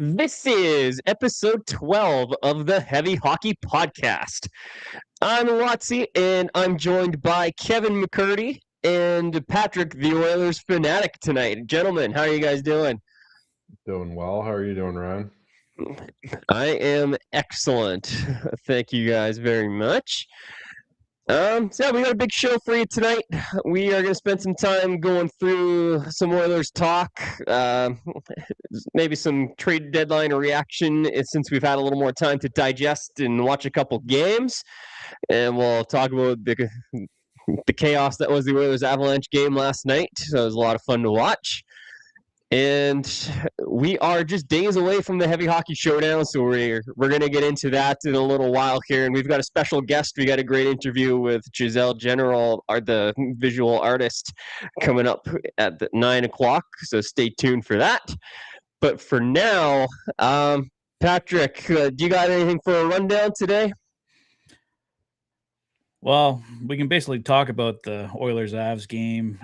This is episode 12 of the Heavy Hockey Podcast. I'm Lotsy, and I'm joined by Kevin McCurdy and Patrick, the Oilers Fanatic, tonight. Gentlemen, how are you guys doing? Doing well. How are you doing, Ryan? I am excellent. Thank you guys very much. We got a big show for you tonight. We are going to spend some time going through some Oilers talk, maybe some trade deadline reaction since we've had a little more time to digest and watch a couple games, and we'll talk about the chaos that was the Oilers Avalanche game last night. So it was a lot of fun to watch. And we are just days away from the Heavy Hockey Showdown, so we're going to get into that in a little while here. And we've got a special guest. We got a great interview with Giselle General, the visual artist, coming up at 9 o'clock, so stay tuned for that. But for now, Patrick, do you got anything for a rundown today? Well, we can basically talk about the Oilers-Avs game.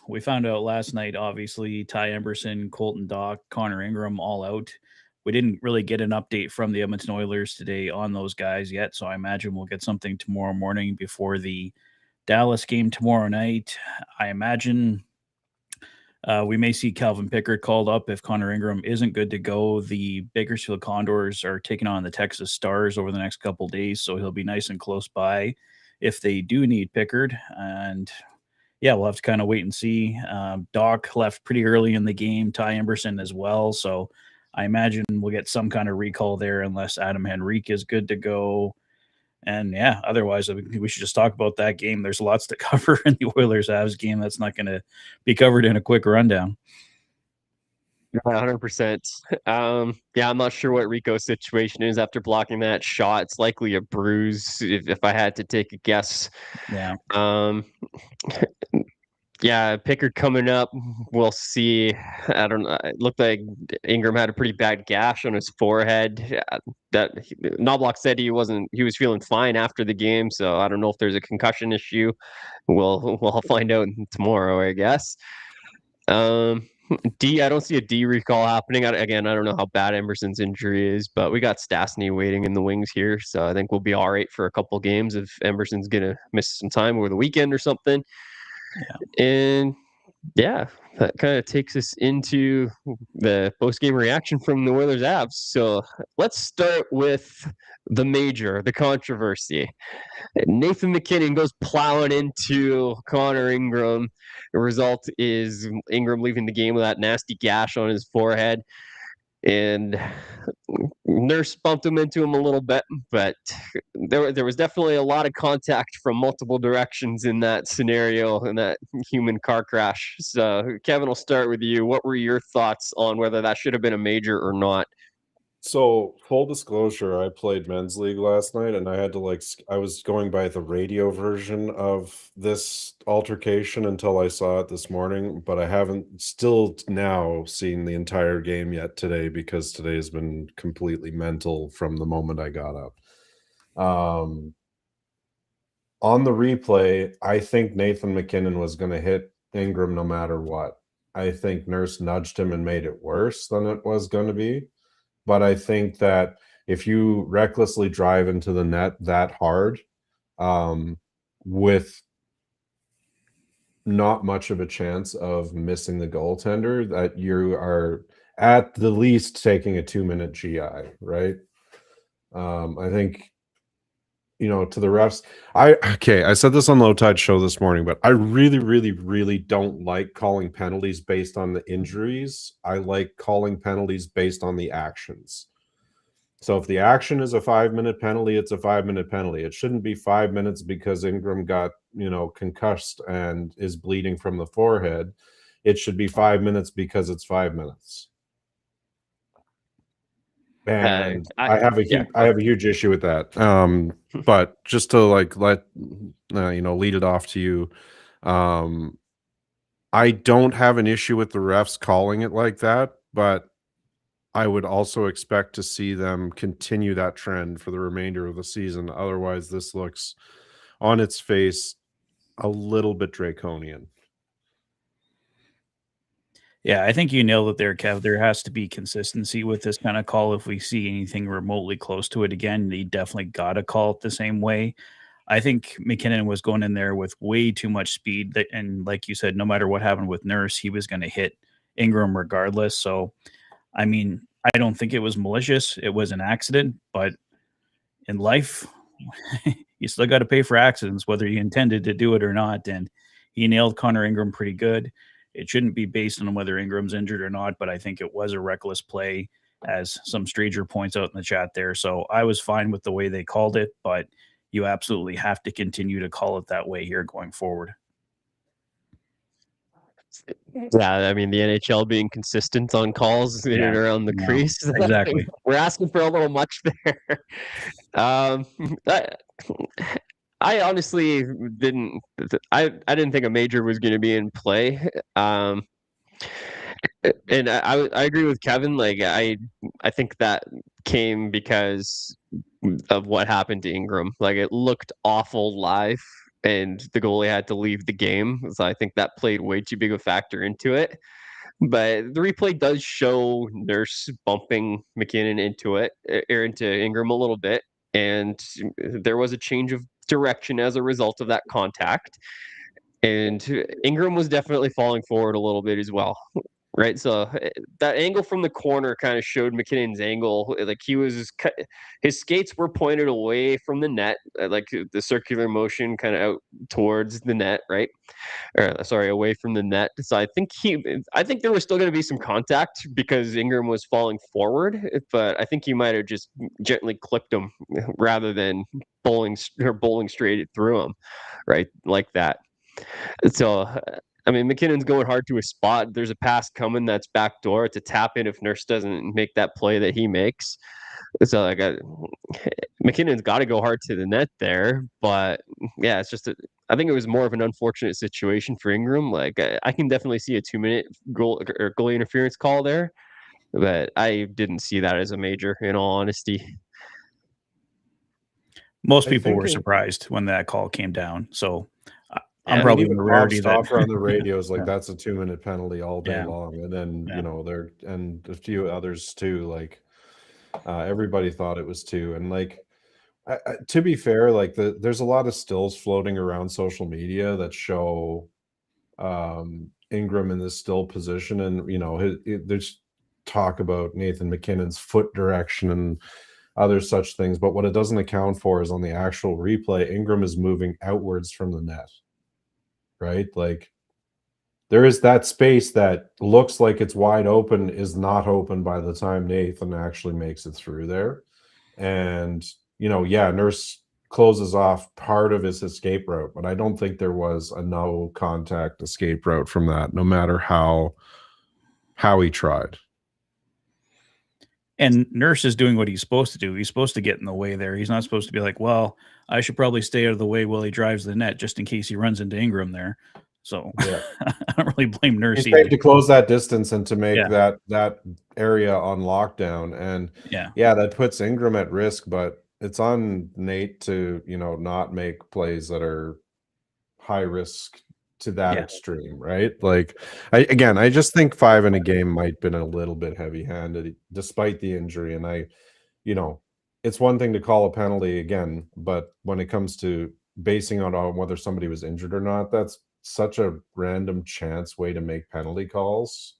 We found out last night, obviously, Ty Emberson, Colton Dach, Connor Ingram all out. We didn't really get an update from the Edmonton Oilers today on those guys yet, so I imagine we'll get something tomorrow morning before the Dallas game tomorrow night. I imagine we may see Calvin Pickard called up if Connor Ingram isn't good to go. The Bakersfield Condors are taking on the Texas Stars over the next couple days, so he'll be nice and close by if they do need Pickard. And yeah, we'll have to kind of wait and see. Dach left pretty early in the game, Ty Emberson as well. So I imagine we'll get some kind of recall there unless Adam Henrique is good to go. And yeah, otherwise, we should just talk about that game. There's lots to cover in the Oilers-Avs game. That's not going to be covered in a quick rundown. 100%. Yeah, I'm not sure what Rico's situation is after blocking that shot. It's likely a bruise, if I had to take a guess. Yeah. Yeah, Pickard coming up. We'll see. I don't know. It looked like Ingram had a pretty bad gash on his forehead. That Knobloch said he was feeling fine after the game. So I don't know if there's a concussion issue. We'll find out tomorrow, I guess. I don't see a D recall happening. Again, I don't know how bad Emerson's injury is, but we got Stastny waiting in the wings here, so I think we'll be all right for a couple games if Emerson's gonna miss some time over the weekend or something. Yeah. And yeah, that kind of takes us into the post-game reaction from the Oilers Avs. So let's start with the controversy. Nathan MacKinnon goes plowing into Connor Ingram. The result is Ingram leaving the game with that nasty gash on his forehead. And Nurse bumped into him a little bit, but there was definitely a lot of contact from multiple directions in that scenario, in that human car crash. So, Kevin, I'll start with you. What were your thoughts on whether that should have been a major or not? So, full disclosure, I played men's league last night, and I had to I was going by the radio version of this altercation until I saw it this morning, but I haven't still now seen the entire game yet today because today has been completely mental from the moment I got up. On the replay, I think Nathan MacKinnon was going to hit Ingram no matter what. I think Nurse nudged him and made it worse than it was going to be. But I think that if you recklessly drive into the net that hard, with not much of a chance of missing the goaltender, that you are at the least taking a 2-minute GI, right? I think, to the refs, I said this on Low Tide Show this morning, but I really, really, really don't like calling penalties based on the injuries. I like calling penalties based on the actions. So if the action is a 5-minute penalty, it's a 5-minute penalty. It shouldn't be 5 minutes because Ingram got, concussed and is bleeding from the forehead. It should be 5 minutes because it's 5 minutes. And I have a huge issue with that. But just to let lead it off to you, I don't have an issue with the refs calling it like that, but I would also expect to see them continue that trend for the remainder of the season. Otherwise, this looks on its face a little bit draconian. Yeah, I think you nailed it there, Kev. There has to be consistency with this kind of call. If we see anything remotely close to it again, they definitely got to call it the same way. I think McKinnon was going in there with way too much speed. And like you said, no matter what happened with Nurse, he was going to hit Ingram regardless. So, I mean, I don't think it was malicious. It was an accident. But in life, you still got to pay for accidents, whether you intended to do it or not. And he nailed Connor Ingram pretty good. It shouldn't be based on whether Ingram's injured or not, but I think it was a reckless play, as some stranger points out in the chat there. So I was fine with the way they called it, but you absolutely have to continue to call it that way here going forward. Yeah, I mean the NHL being consistent on calls in and around the crease. Exactly. We're asking for a little much there. Um, I honestly didn't. I didn't think a major was going to be in play. And I agree with Kevin. Like I think that came because of what happened to Ingram. Like it looked awful live, and the goalie had to leave the game. So I think that played way too big a factor into it. But the replay does show Nurse bumping McKinnon into it or into Ingram a little bit, and there was a change of direction as a result of that contact. And Ingram was definitely falling forward a little bit as well. Right, so that angle from the corner kind of showed McKinnon's angle. Like his skates were pointed away from the net, like the circular motion kind of out towards the net, right? Or sorry, away from the net. So I think there was still going to be some contact because Ingram was falling forward, but I think he might have just gently clipped him rather than bowling straight through him, right, like that. So I mean, McKinnon's going hard to a spot. There's a pass coming that's backdoor. It's a tap in if Nurse doesn't make that play that he makes. So like McKinnon's got to go hard to the net there. But yeah, it's just I think it was more of an unfortunate situation for Ingram. Like I can definitely see a 2-minute goal or goalie interference call there, but I didn't see that as a major. In all honesty, most people were surprised when that call came down. So I'm I probably mean, in the even rarity Stoffer that on the radio is like, yeah. that's a 2-minute penalty all day Yeah. long. And then, Yeah. you know, there and a few others too, like everybody thought it was two. And like, to be fair, like there's a lot of stills floating around social media that show Ingram in this still position. And, you know, there's talk about Nathan McKinnon's foot direction and other such things. But what it doesn't account for is on the actual replay, Ingram is moving outwards from the net. Right? Like there is that space that looks like it's wide open is not open by the time Nathan actually makes it through there. And, you know, yeah, Nurse closes off part of his escape route, but I don't think there was a no contact escape route from that, no matter how he tried. And Nurse is doing what he's supposed to do. He's supposed to get in the way there. He's not supposed to be like, well, I should probably stay out of the way while he drives the net just in case he runs into Ingram there. So yeah. I don't really blame Nurse He's either. trying to close that distance and to make that area on lockdown. And yeah, that puts Ingram at risk, but it's on Nate to, you know, not make plays that are high risk to that extreme, right? Like I just think 5 in a game might have been a little bit heavy-handed despite the injury. And you know, it's one thing to call a penalty again, but when it comes to basing it on whether somebody was injured or not, that's such a random chance way to make penalty calls.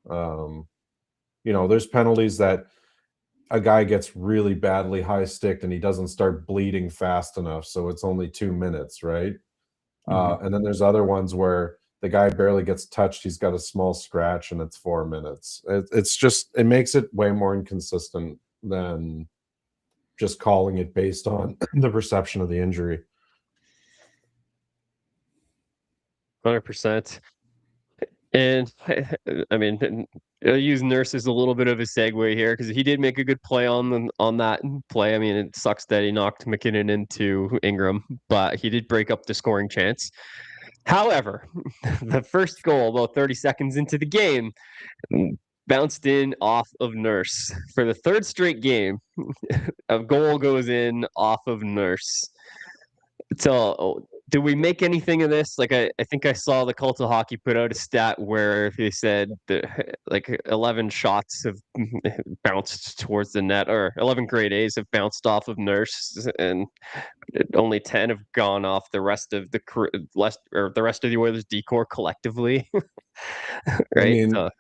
You know, there's penalties that a guy gets really badly high sticked and he doesn't start bleeding fast enough, so it's only 2 minutes, right? And then there's other ones where the guy barely gets touched, he's got a small scratch, and it's 4 minutes. It's just, it makes it way more inconsistent than just calling it based on the perception of the injury. 100%. And I mean, I'll use Nurse as a little bit of a segue here because he did make a good play on that play. I mean, it sucks that he knocked McKinnon into Ingram, but he did break up the scoring chance. However, the first goal, about 30 seconds into the game, bounced in off of Nurse. For the third straight game, a goal goes in off of Nurse. So do we make anything of this? Like, I think I saw the Cult of Hockey put out a stat where they said that like 11 shots have bounced towards the net, or 11 grade A's have bounced off of Nurse, and only 10 have gone off the rest of the rest of the Oilers decor collectively. I Right? mean, So,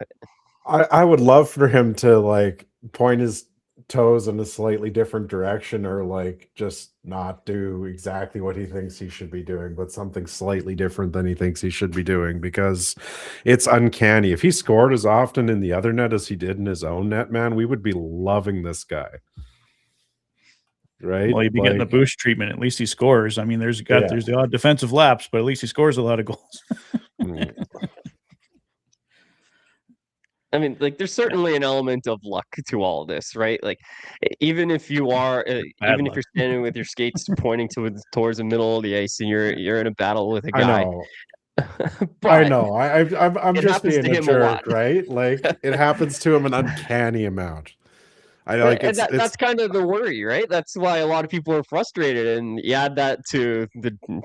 I would love for him to like point his toes in a slightly different direction, or like just not do exactly what he thinks he should be doing, but something slightly different than he thinks he should be doing, because it's uncanny. If he scored as often in the other net as he did in his own net, man, we would be loving this guy. Right? Well, he'd be getting the boost treatment. At least he scores. I mean, there's the odd defensive lapse, but at least he scores a lot of goals. I mean, like, there's certainly an element of luck to all this, right? Like, even if you are, even if you're standing with your skates pointing towards the middle of the ice and you're in a battle with a I guy, know. I but know. I'm it just happens being to a him a lot. jerk, right? Like it happens to him an uncanny amount. I like And it's that's kind of the worry, right? That's why a lot of people are frustrated, and you add that to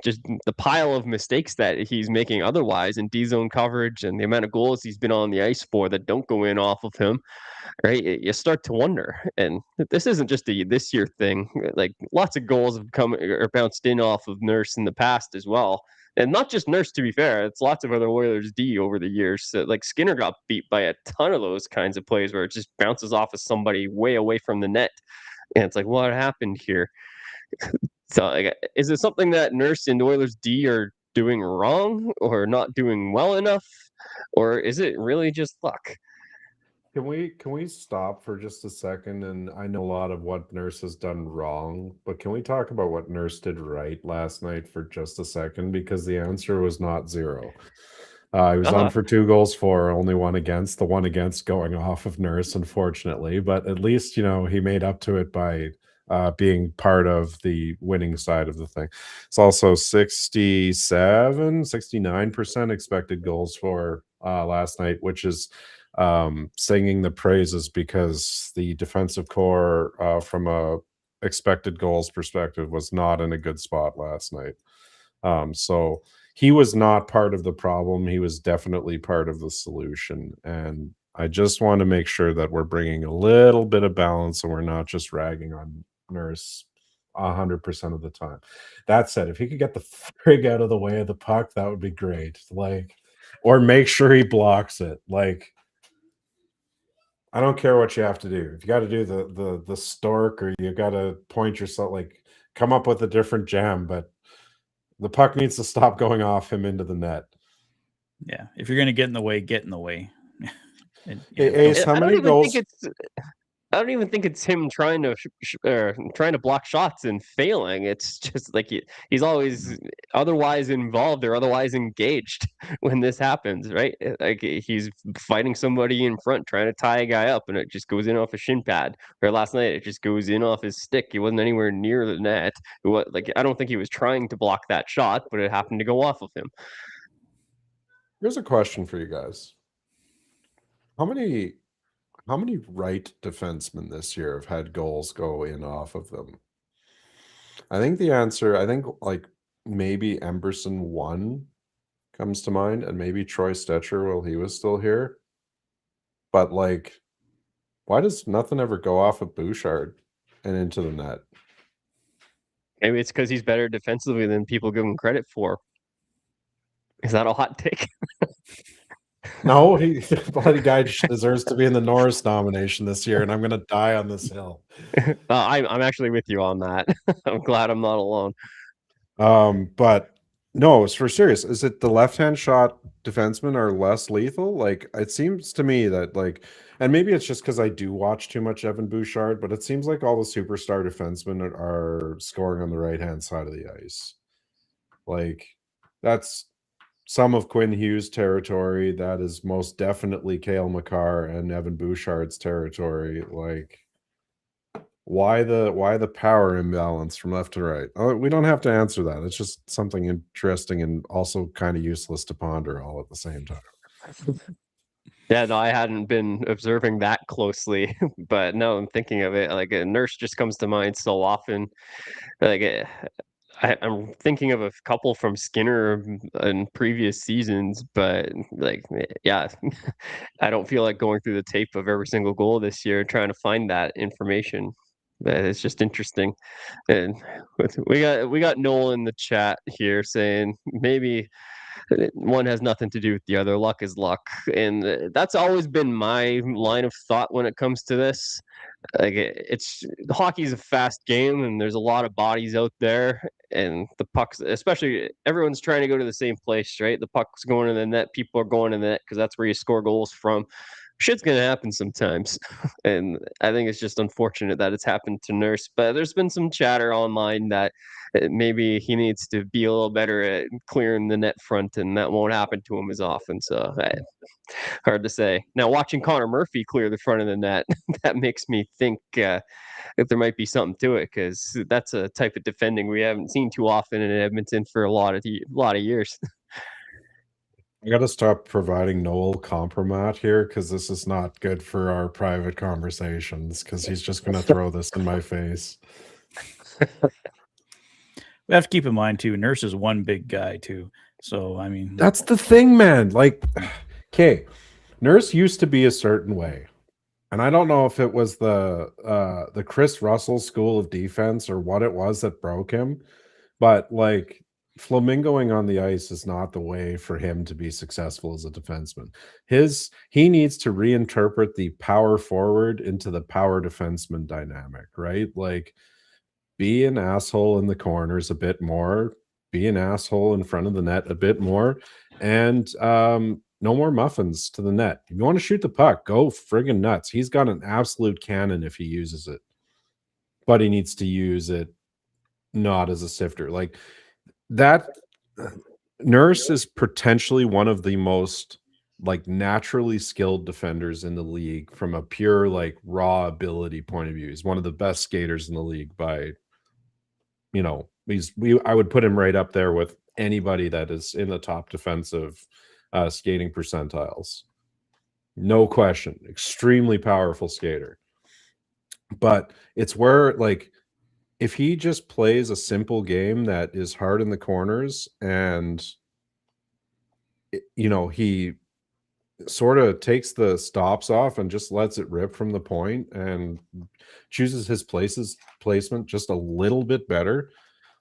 just the pile of mistakes that he's making otherwise in D zone coverage and the amount of goals he's been on the ice for that don't go in off of him, right? You start to wonder, and this isn't just a this year thing. Like, lots of goals have come or bounced in off of Nurse in the past as well, and not just Nurse. To be fair, it's lots of other Oilers D over the years. So, like, Skinner got beat by a ton of those kinds of plays where it just bounces off of somebody way away from the net, and it's like, what happened here? So, like, is it something that Nurse and Oilers D are doing wrong or not doing well enough, or is it really just luck? Can we stop for just a second? And I know a lot of what Nurse has done wrong, but can we talk about what Nurse did right last night for just a second? Because the answer was not 0. He was on for 2 goals for, only 1 against. The 1 against going off of Nurse, unfortunately, but at least, you know, he made up to it by being part of the winning side of the thing. It's also 69% expected goals for last night, which is singing the praises, because the defensive core from a expected goals perspective was not in a good spot last night. So he was not part of the problem. He was definitely part of the solution. And I just want to make sure that we're bringing a little bit of balance and we're not just ragging on Nurse 100% of the time. That said, if he could get the frig out of the way of the puck, that would be great. Like, or make sure he blocks it. Like, I don't care what you have to do. If you got to do the stork, or you got to point yourself, like, come up with a different jam, but the puck needs to stop going off him into the net. Yeah, if you're going to get in the way, get in the way. Hey, Ace, how many goals? I don't even think it's him trying to block shots and failing. It's just like he's always otherwise involved or otherwise engaged when this happens, right? Like, he's fighting somebody in front, trying to tie a guy up, and it just goes in off a shin pad. Or last night, it just goes in off his stick. He wasn't anywhere near the net. Like, I don't think he was trying to block that shot, but it happened to go off of him. Here's a question for you guys. How many right defensemen this year have had goals go in off of them? I think the answer, like maybe Emberson 1 comes to mind, and maybe Troy Stetcher while he was still here. But like, why does nothing ever go off of Bouchard and into the net? Maybe it's because he's better defensively than people give him credit for. Is that a hot take? No, the bloody guy deserves to be in the Norris nomination this year, and I'm going to die on this hill. I'm actually with you on that. I'm glad I'm not alone. But no, it's for serious. Is it the left-hand shot defensemen are less lethal? Like, it seems to me that, like, and maybe it's just because I do watch too much Evan Bouchard, but it seems like all the superstar defensemen are scoring on the right-hand side of the ice. Like, that's some of Quinn Hughes' territory. That is most definitely Cale Makar and Evan Bouchard's territory. Like, why the power imbalance from left to right? Oh, we don't have to answer that. It's just something interesting and also kind of useless to ponder all at the same time. Yeah, no, I hadn't been observing that closely, but no, I'm thinking of it. Like, a Nurse just comes to mind so often. Like, I'm thinking of a couple from Skinner in previous seasons, but like, yeah, I don't feel like going through the tape of every single goal this year trying to find that information. But it's just interesting. And we got Noel in the chat here saying maybe one has nothing to do with the other. Luck is luck, and that's always been my line of thought when it comes to this. Like it's hockey's a fast game, and there's a lot of bodies out there, and the pucks, especially everyone's trying to go to the same place, right? The puck's going in the net, people are going in the net because that's where you score goals from. Shit's gonna happen sometimes, and I think it's just unfortunate that it's happened to Nurse. But there's been some chatter online that maybe he needs to be a little better at clearing the net front, and that won't happen to him as often. So hard to say. Now, watching Connor Murphy clear the front of the net, that makes me think that there might be something to it because that's a type of defending we haven't seen too often in Edmonton for a lot of years. I got to stop providing Noel compromat here because this is not good for our private conversations because he's just going to throw this in my face. We have to keep in mind too, Nurse is one big guy too. So I mean, That's the thing, man. Like, okay, Nurse used to be a certain way, and I don't know if it was the Chris Russell school of defense or what it was that broke him, but like flamingoing on the ice is not the way for him to be successful as a defenseman. He needs to reinterpret the power forward into the power defenseman dynamic, right? Like, be an asshole in the corners a bit more, be an asshole in front of the net a bit more, and no more muffins to the net. If you want to shoot the puck, go friggin' nuts. He's got an absolute cannon if he uses it, but he needs to use it not as a sifter. Like that, Nurse is potentially one of the most like naturally skilled defenders in the league from a pure like raw ability point of view. He's one of the best skaters in the league by, you know, I would put him right up there with anybody that is in the top defensive skating percentiles. No question. Extremely powerful skater. But it's where, like, if he just plays a simple game that is hard in the corners and, you know, he sort of takes the stops off and just lets it rip from the point and chooses his placement just a little bit better.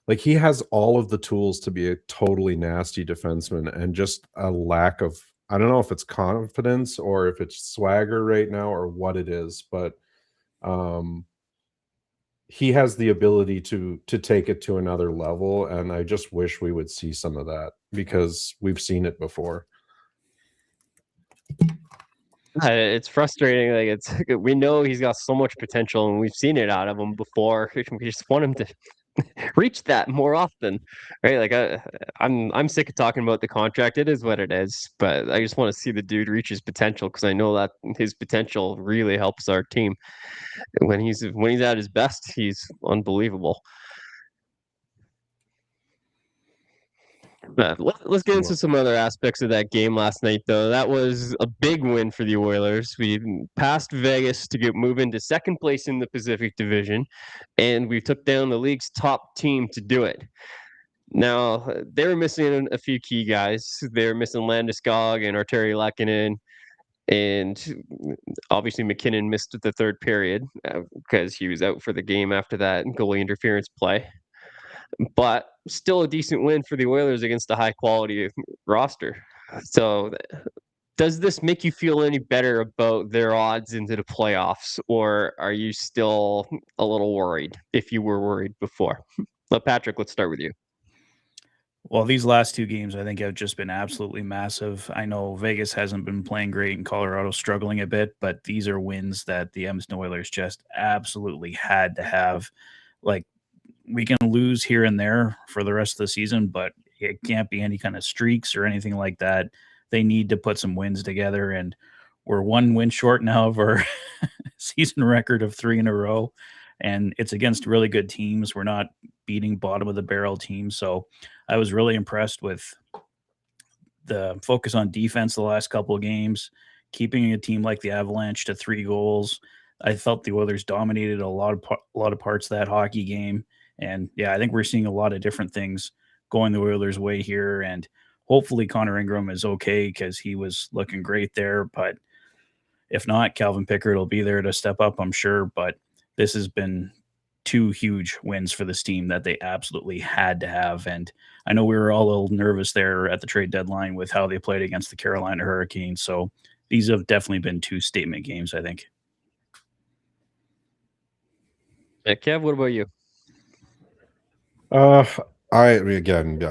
Like, he has all of the tools to be a totally nasty defenseman and just a lack of, I don't know if it's confidence or if it's swagger right now or what it is, but he has the ability to take it to another level, and I just wish we would see some of that because we've seen it before. It's frustrating. Like we know he's got so much potential, and we've seen it out of him before. We just want him to reach that more often, right? Like I'm sick of talking about the contract. It is what it is, but I just want to see the dude reach his potential because I know that his potential really helps our team. When he's at his best, he's unbelievable. Let's get into some other aspects of that game last night, though. That was a big win for the Oilers. We passed Vegas to move into second place in the Pacific Division, and we took down the league's top team to do it. Now, they were missing a few key guys. They were missing Landeskog and Arturi Lehkonen, and obviously McKinnon missed the third period because he was out for the game after that goalie interference play. But still a decent win for the Oilers against a high quality roster. So does this make you feel any better about their odds into the playoffs, or are you still a little worried if you were worried before? Well, Patrick, let's start with you. Well, these last two games, I think, have just been absolutely massive. I know Vegas hasn't been playing great and Colorado's struggling a bit, but these are wins that the Edmonton Oilers just absolutely had to have. Like, we can lose here and there for the rest of the season, but it can't be any kind of streaks or anything like that. They need to put some wins together, and we're one win short now of our season record of 3 in a row, and it's against really good teams. We're not beating bottom of the barrel teams, so I was really impressed with the focus on defense the last couple of games, keeping a team like the Avalanche to 3 goals. I felt the Oilers dominated a lot of parts of that hockey game. And yeah, I think we're seeing a lot of different things going the Oilers' way here. And hopefully Connor Ingram is okay because he was looking great there. But if not, Calvin Pickard will be there to step up, I'm sure. But this has been 2 huge wins for this team that they absolutely had to have. And I know we were all a little nervous there at the trade deadline with how they played against the Carolina Hurricanes. So these have definitely been 2 statement games, I think. Kev, what about you? I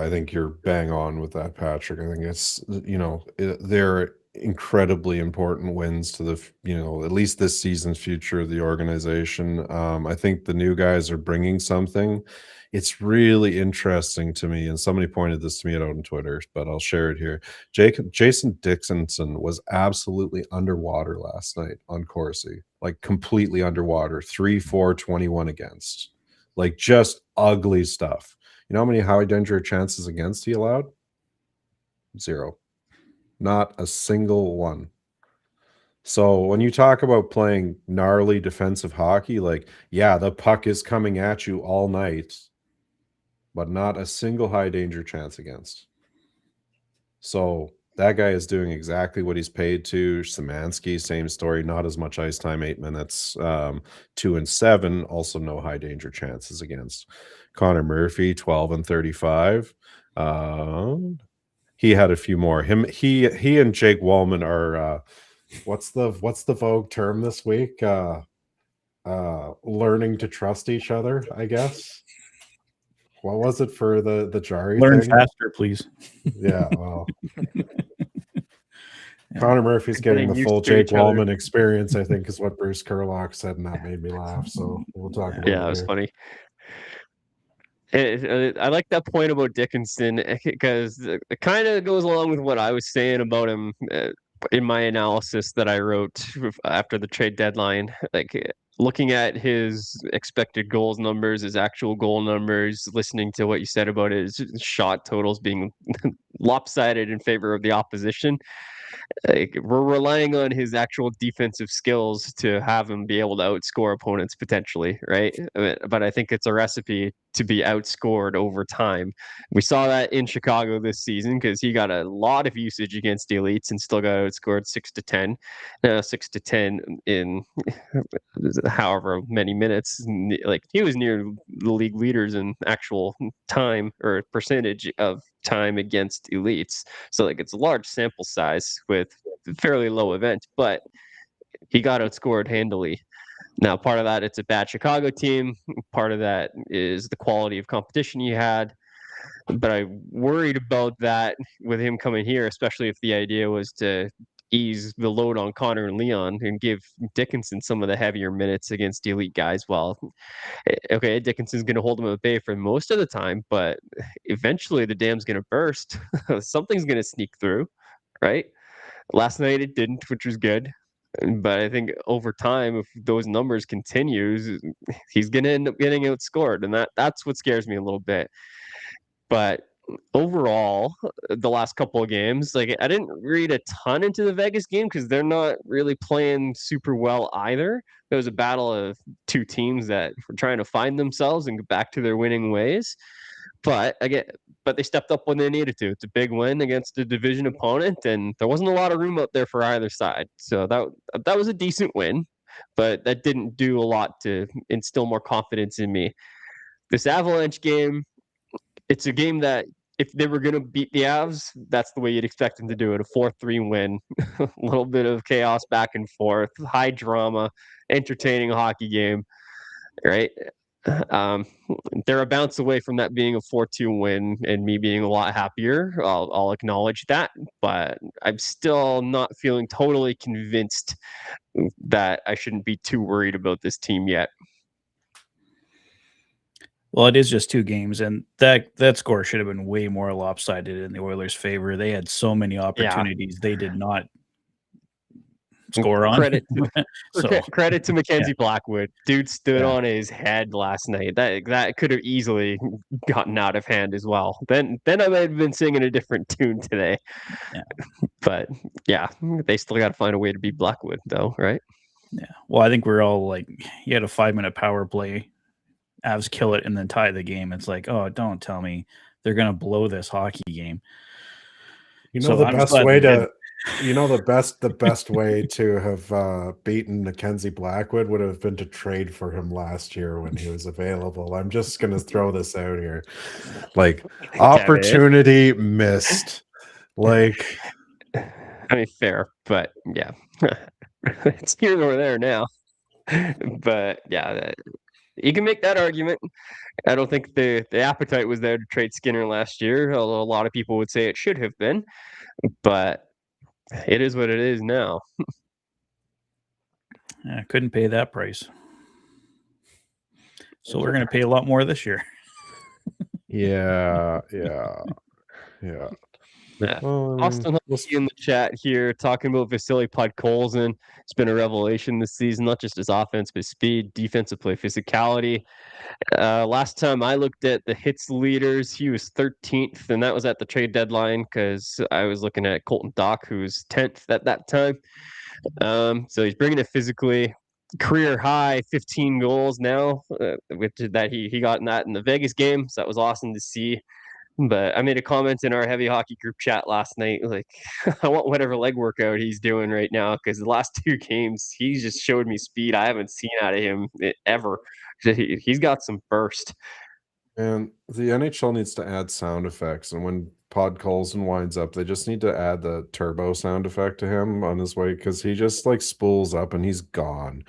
think you're bang on with that, Patrick. I think it's, they're incredibly important wins to the, at least this season's future of the organization. I think the new guys are bringing something. It's really interesting to me, and somebody pointed this to me out on Twitter, but I'll share it here. Jason Dickinson was absolutely underwater last night on Corsi, like completely underwater, 3-4, 21 against. Like just ugly stuff. You know how many high danger chances against he allowed? 0. Not a single one. So when you talk about playing gnarly defensive hockey, like, yeah, the puck is coming at you all night, but not a single high danger chance against. So that guy is doing exactly what he's paid to. Szymanski, same story, not as much ice time, 8 minutes. 2 and 7, also no high danger chances against. Connor Murphy, 12 and 35. He had a few more. He and Jake Wallman are what's the Vogue term this week? Learning to trust each other, I guess. What was it for the Jari Learn thing? faster, please. Yeah, well. Connor Murphy's getting the full to Jake each other. Wallman experience, I think, is what Bruce Kerlock said, and that made me laugh. So we'll talk about it. Yeah, it was funny. I like that point about Dickinson because it kind of goes along with what I was saying about him in my analysis that I wrote after the trade deadline. Like looking at his expected goals numbers, his actual goal numbers, listening to what you said about his shot totals being lopsided in favor of the opposition. Like, we're relying on his actual defensive skills to have him be able to outscore opponents potentially, right? But I think it's a recipe to be outscored over time. We saw that in Chicago this season because he got a lot of usage against the elites and still got outscored 6-10, 6-10 in however many minutes. Like he was near the league leaders in actual time or percentage of time against elites. So like it's a large sample size with fairly low event, but he got outscored handily. Now, part of that, it's a bad Chicago team. Part of that is the quality of competition he had. But I worried about that with him coming here, especially if the idea was to ease the load on Connor and Leon and give Dickinson some of the heavier minutes against the elite guys. Well, okay, Dickinson's going to hold him at bay for most of the time, but eventually the dam's going to burst. Something's going to sneak through, right? Last night it didn't, which was good. But I think over time, if those numbers continues, he's going to end up getting outscored, and that's what scares me a little bit. But overall, the last couple of games, like I didn't read a ton into the Vegas game because they're not really playing super well either. It was a battle of 2 teams that were trying to find themselves and get back to their winning ways. But again, they stepped up when they needed to. It's a big win against a division opponent, and there wasn't a lot of room up there for either side. So that was a decent win, but that didn't do a lot to instill more confidence in me. This Avalanche game, it's a game that if they were going to beat the Avs, that's the way you'd expect them to do it. A 4-3 win, a little bit of chaos back and forth, high drama, entertaining hockey game, right? They're a bounce away from that being a 4-2 win and me being a lot happier. I'll acknowledge that, but I'm still not feeling totally convinced that I shouldn't be too worried about this team yet. Well, it is just 2 games, and that score should have been way more lopsided in the Oilers' favor. They had so many opportunities they did not score on. Credit to Mackenzie Blackwood. Dude stood on his head last night. That could have easily gotten out of hand as well. Then I might have been singing a different tune today. Yeah. But yeah, they still got to find a way to beat Blackwood, though, right? Yeah. Well, I think we're all like, he had a 5-minute power play Avs kill it and then tie the game. It's like, oh, don't tell me they're going to blow this hockey game. You know So the I'm just best glad way they did. to, the best way to have beaten Mackenzie Blackwood would have been to trade for him last year when he was available. I'm just gonna throw this out here, like opportunity missed. Like, I mean, fair, but yeah, it's here or there now. But yeah, you can make that argument. I don't think the appetite was there to trade Skinner last year, although a lot of people would say it should have been. But it is what it is now. Yeah, couldn't pay that price. So we're going to pay a lot more this year. yeah. Yeah. Well, Austin in the chat here talking about Vasily Podkolzin. It's been a revelation this season, not just his offense, but speed, defensive play, physicality. Last time I looked at the hits leaders, he was 13th, and that was at the trade deadline because I was looking at Colton Dock, who was 10th at that time. So he's bringing it physically. Career high 15 goals now, which that he got in that in the Vegas game. So that was awesome to see. But I made a comment in our heavy hockey group chat last night, like I want whatever leg workout he's doing right now because the last 2 games he's just showed me speed I haven't seen out of him ever. He's got some burst. And the NHL needs to add sound effects, and when Podkolzin winds up, they just need to add the turbo sound effect to him on his way because he just like spools up and he's gone.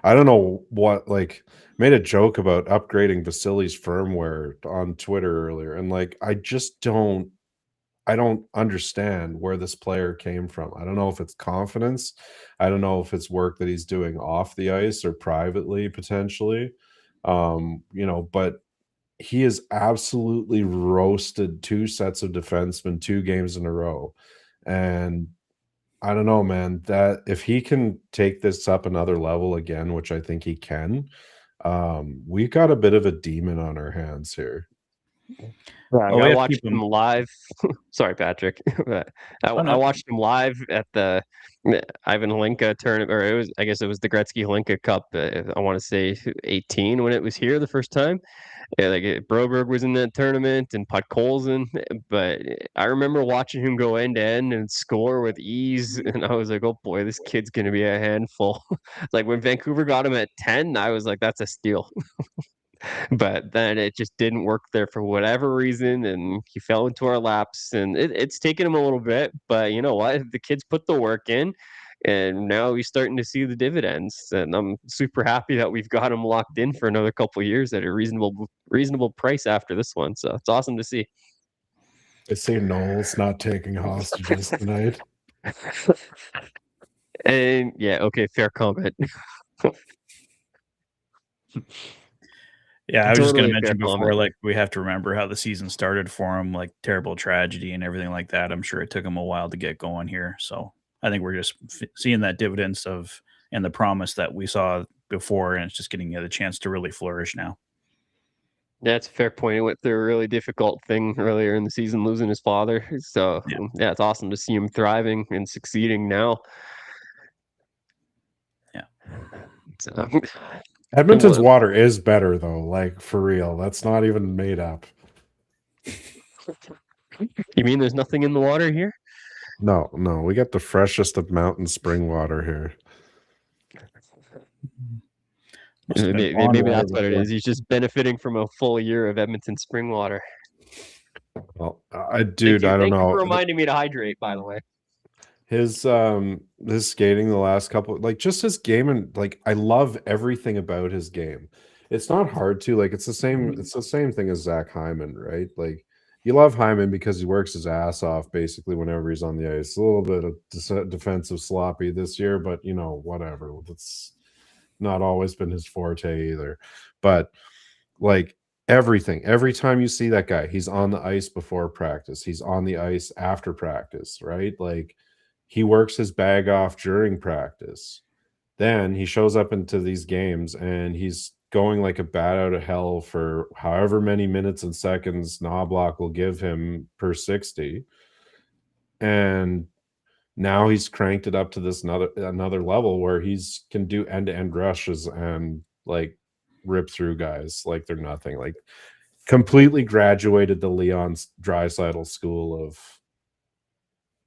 I don't know what, like, made a joke about upgrading Vasily's firmware on Twitter earlier, and like I don't understand where this player came from. I don't know if it's confidence. I don't know if it's work that he's doing off the ice or privately potentially. But he has absolutely roasted 2 sets of defensemen 2 games in a row. And I don't know, man, that if he can take this up another level again, which I think he can, we've got a bit of a demon on our hands here. I watched him live. Sorry, Patrick. I watched him live at the Ivan Hlinka tournament, or I guess it was the Gretzky Hlinka Cup. I want to say 18 when it was here the first time. Yeah, like Broberg was in that tournament and Podkolzin, but I remember watching him go end to end and score with ease, and I was like, "Oh boy, this kid's gonna be a handful." Like when Vancouver got him at 10, I was like, "That's a steal." But then it just didn't work there for whatever reason, and he fell into our laps. And it's taken him a little bit, but you know what? The kids put the work in, and now he's starting to see the dividends. And I'm super happy that we've got him locked in for another couple of years at a reasonable price after this one. So it's awesome to see. I see Noel's not taking hostages tonight. And yeah, okay, fair comment. Yeah, I was just going to mention before, like, we have to remember how the season started for him, like terrible tragedy and everything like that. I'm sure it took him a while to get going here. So I think we're just seeing that dividends of and the promise that we saw before, and it's just getting the chance to really flourish now. That's a fair point. He went through a really difficult thing earlier in the season, losing his father. So yeah, it's awesome to see him thriving and succeeding now. Yeah. So, Edmonton's water is better though, like for real. That's not even made up. You mean there's nothing in the water here? No, we got the freshest of mountain spring water here. Maybe that's what it is. He's just benefiting from a full year of Edmonton spring water. Well, I don't know. Thank you for reminding me to hydrate, by the way. His skating the last couple, like just his game, and like I love everything about his game. It's not hard to like. It's the same thing as Zach Hyman, right? Like you love Hyman because he works his ass off basically whenever he's on the ice. A little bit of defensive sloppy this year, but you know whatever. That's not always been his forte either. But like everything, every time you see that guy, he's on the ice before practice. He's on the ice after practice, right? Like. He works his bag off during practice. Then he shows up into these games and he's going like a bat out of hell for however many minutes and seconds Knobloch will give him per 60. And now he's cranked it up to this another level where he's can do end-to-end rushes and like rip through guys like they're nothing. Like completely graduated the Leon Draisaitl school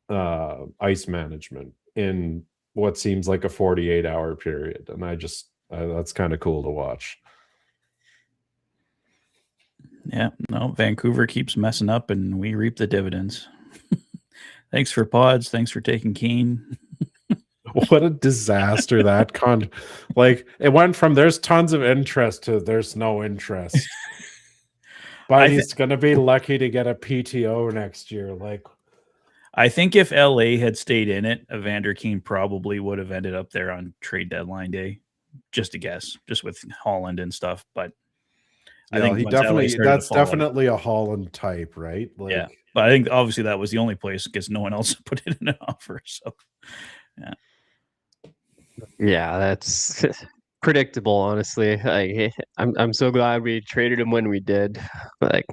of ice management in what seems like a 48-hour period, and that's kind of cool to watch. Yeah, no, Vancouver keeps messing up, and we reap the dividends. Thanks for pods. Thanks for taking Kane. What a disaster that like it went from there's tons of interest to there's no interest. But he's gonna be lucky to get a PTO next year. Like, I think if LA had stayed in it, Evander Kane probably would have ended up there on trade deadline day. Just a guess, just with Holland and stuff. But I think that's definitely a Holland type, right? Like, yeah, but I think obviously that was the only place because no one else put in an offer. So, yeah, that's predictable. Honestly, I'm so glad we traded him when we did. Like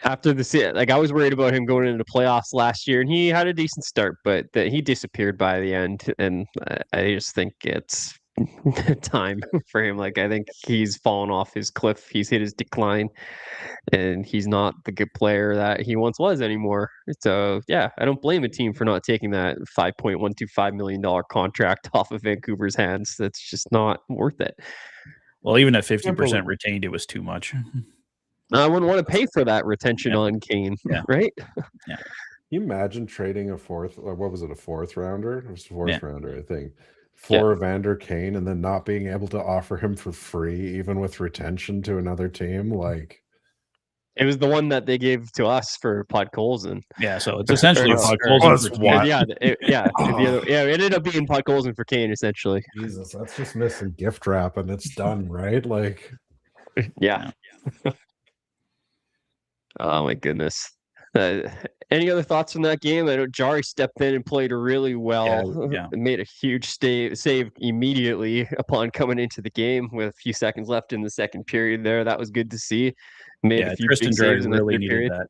after the like I was worried about him going into the playoffs last year, and he had a decent start, but he disappeared by the end, and I just think it's time for him. Like I think he's fallen off his cliff. He's hit his decline, and he's not the good player that he once was anymore. So yeah, I don't blame a team for not taking that $5.125 million contract off of Vancouver's hands. That's just not worth it. Well, even at 50% retained, it was too much. I wouldn't want to pay for that retention on Kane, right? Yeah. Can you imagine trading a fourth, or what was it, a fourth rounder? It was a fourth rounder, I think, for Evander Kane, and then not being able to offer him for free, even with retention to another team. Like, it was the one that they gave to us for Podkolzin. Yeah, so it's essentially Podkolzin. It ended up being Podkolzin for Kane, essentially. Jesus, that's just missing gift wrap, and it's done, right? Like, yeah. Oh my goodness. Any other thoughts on that game? I know Jari stepped in and played really well. Made a huge save immediately upon coming into the game with a few seconds left in the second period there. That was good to see. Made a few Tristan big saves in the really third period. That.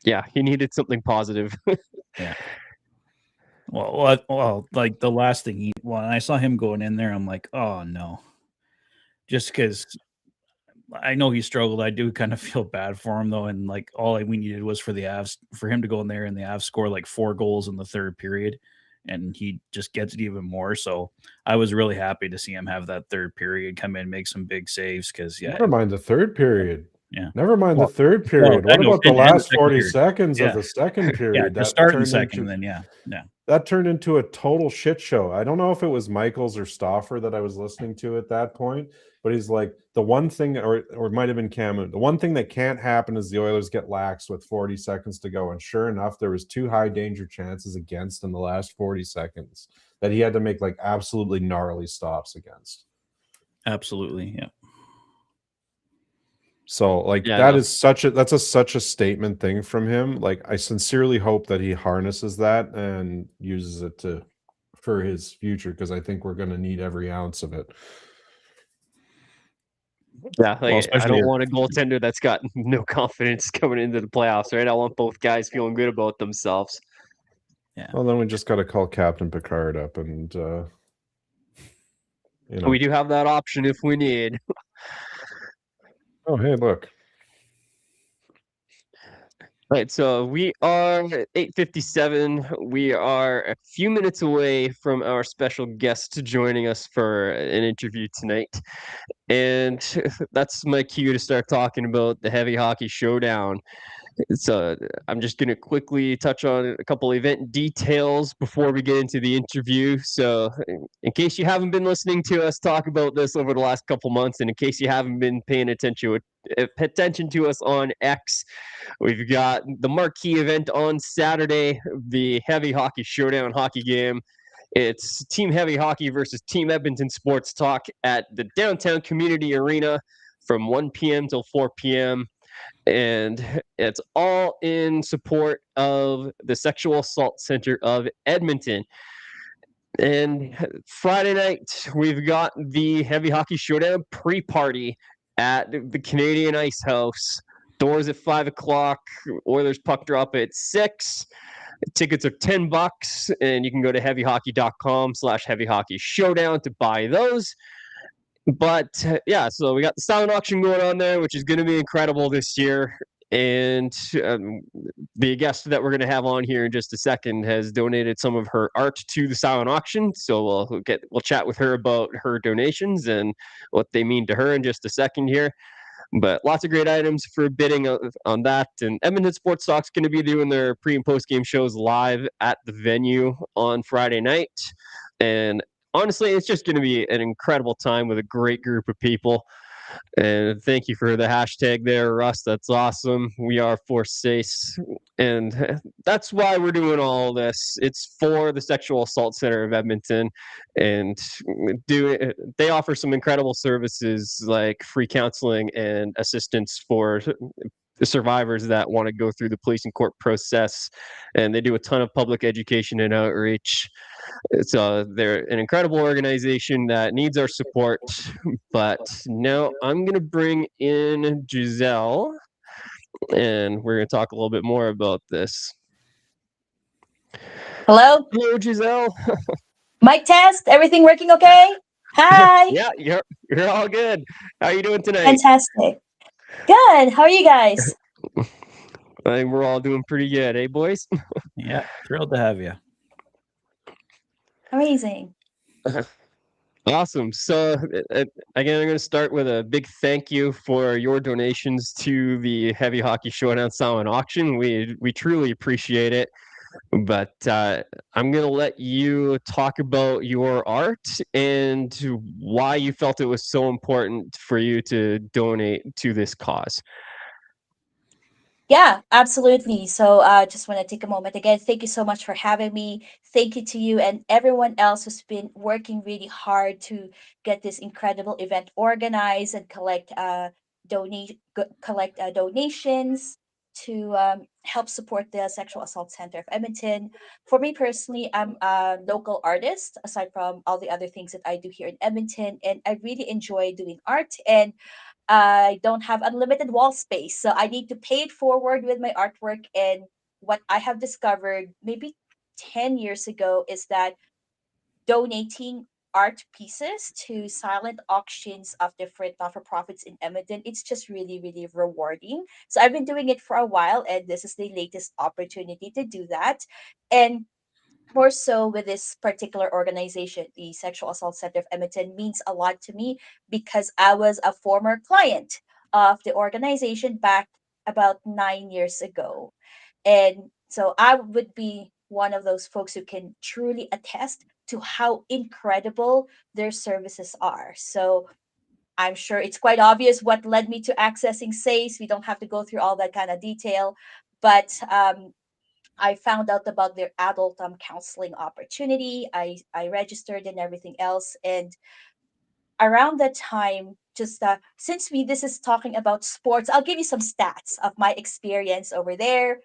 Yeah, he needed something positive. Yeah. Well, like the last thing when I saw him going in there, I'm like, oh no. Just because I know he struggled. I do kind of feel bad for him though, and like all we needed was for the Avs, for him to go in there and the Avs score like 4 goals in the third period, and he just gets it even more. So I was really happy to see him have that third period come in, make some big saves. Because never mind the third period. Yeah, never mind the third period. What about the last 40 seconds of the second period? Yeah, start in the second, then that turned into a total shit show. I don't know if it was Michaels or Stauffer that I was listening to at that point, but he's like, the one thing, or it might have been Cameron, the one thing that can't happen is the Oilers get laxed with 40 seconds to go. And sure enough, there was 2 high danger chances against in the last 40 seconds that he had to make like absolutely gnarly stops against. Absolutely, yeah. So like that's such a statement thing from him. Like I sincerely hope that he harnesses that and uses it for his future, because I think we're going to need every ounce of it. Yeah, like, I don't want a goaltender that's got no confidence coming into the playoffs, right? I want both guys feeling good about themselves. Yeah. Well, then we just got to call Captain Picard up, and we do have that option if we need. Oh, hey, look. Right, so we are at 8:57. We are a few minutes away from our special guest joining us for an interview tonight. And that's my cue to start talking about the Heavy Hockey Showdown. So I'm just going to quickly touch on a couple event details before we get into the interview. So in case you haven't been listening to us talk about this over the last couple months, and in case you haven't been paying attention to us on X, we've got the marquee event on Saturday, the Heavy Hockey Showdown hockey game. It's Team Heavy Hockey versus Team Edmonton Sports Talk at the Downtown Community Arena from 1 p.m. till 4 p.m. And it's all in support of the Sexual Assault Center of Edmonton. And Friday night, we've got the Heavy Hockey Showdown pre-party at the Canadian Ice House. Doors at 5 o'clock. Oilers puck drop at 6. Tickets are $10, and you can go to heavyhockey.com/heavyhockeyshowdown to buy those. But yeah, so we got the silent auction going on there, which is going to be incredible this year. And the guest that we're going to have on here in just a second has donated some of her art to the silent auction. So we'll chat with her about her donations and what they mean to her in just a second here. But lots of great items for bidding on that. And Edmonton Sports Talk's going to be doing their pre and post game shows live at the venue on Friday night. And honestly, it's just going to be an incredible time with a great group of people. And thank you for the hashtag there, Russ. That's awesome. We are for SACE. And that's why we're doing all this. It's for the Sexual Assault Center of Edmonton. And they offer some incredible services like free counseling and assistance for the survivors that want to go through the police and court process. And they do a ton of public education and outreach. So they're an incredible organization that needs our support. But now I'm going to bring in Giselle, and we're going to talk a little bit more about this. Hello? Hello, Giselle. Mic test? Everything working okay? Hi. Yeah, you're all good. How are you doing tonight? Fantastic. Good. How are you guys? I think we're all doing pretty good, eh, boys? Yeah, thrilled to have you. Amazing. Awesome. So again, I'm going to start with a big thank you for your donations to the Heavy Hockey Showdown silent auction. We truly appreciate it. But I'm going to let you talk about your art and why you felt it was so important for you to donate to this cause. Yeah, absolutely. So just want to take a moment again. Thank you so much for having me. Thank you to you and everyone else who's been working really hard to get this incredible event organized and collect donations to help support the Sexual Assault Center of Edmonton. For me personally, I'm a local artist aside from all the other things that I do here in Edmonton, and I really enjoy doing art. And I don't have unlimited wall space, so I need to pay it forward with my artwork. And what I have discovered maybe 10 years ago is that donating art pieces to silent auctions of different not-for-profits in Edmonton, it's just really, really rewarding. So I've been doing it for a while, and this is the latest opportunity to do that. And more so with this particular organization, the Sexual Assault Center of Edmonton means a lot to me because I was a former client of the organization back about 9 years ago. And so I would be one of those folks who can truly attest to how incredible their services are. So I'm sure it's quite obvious what led me to accessing SACE. We don't have to go through all that kind of detail. But I found out about their adult counseling opportunity. I registered and everything else. And around that time, just since this is talking about sports, I'll give you some stats of my experience over there.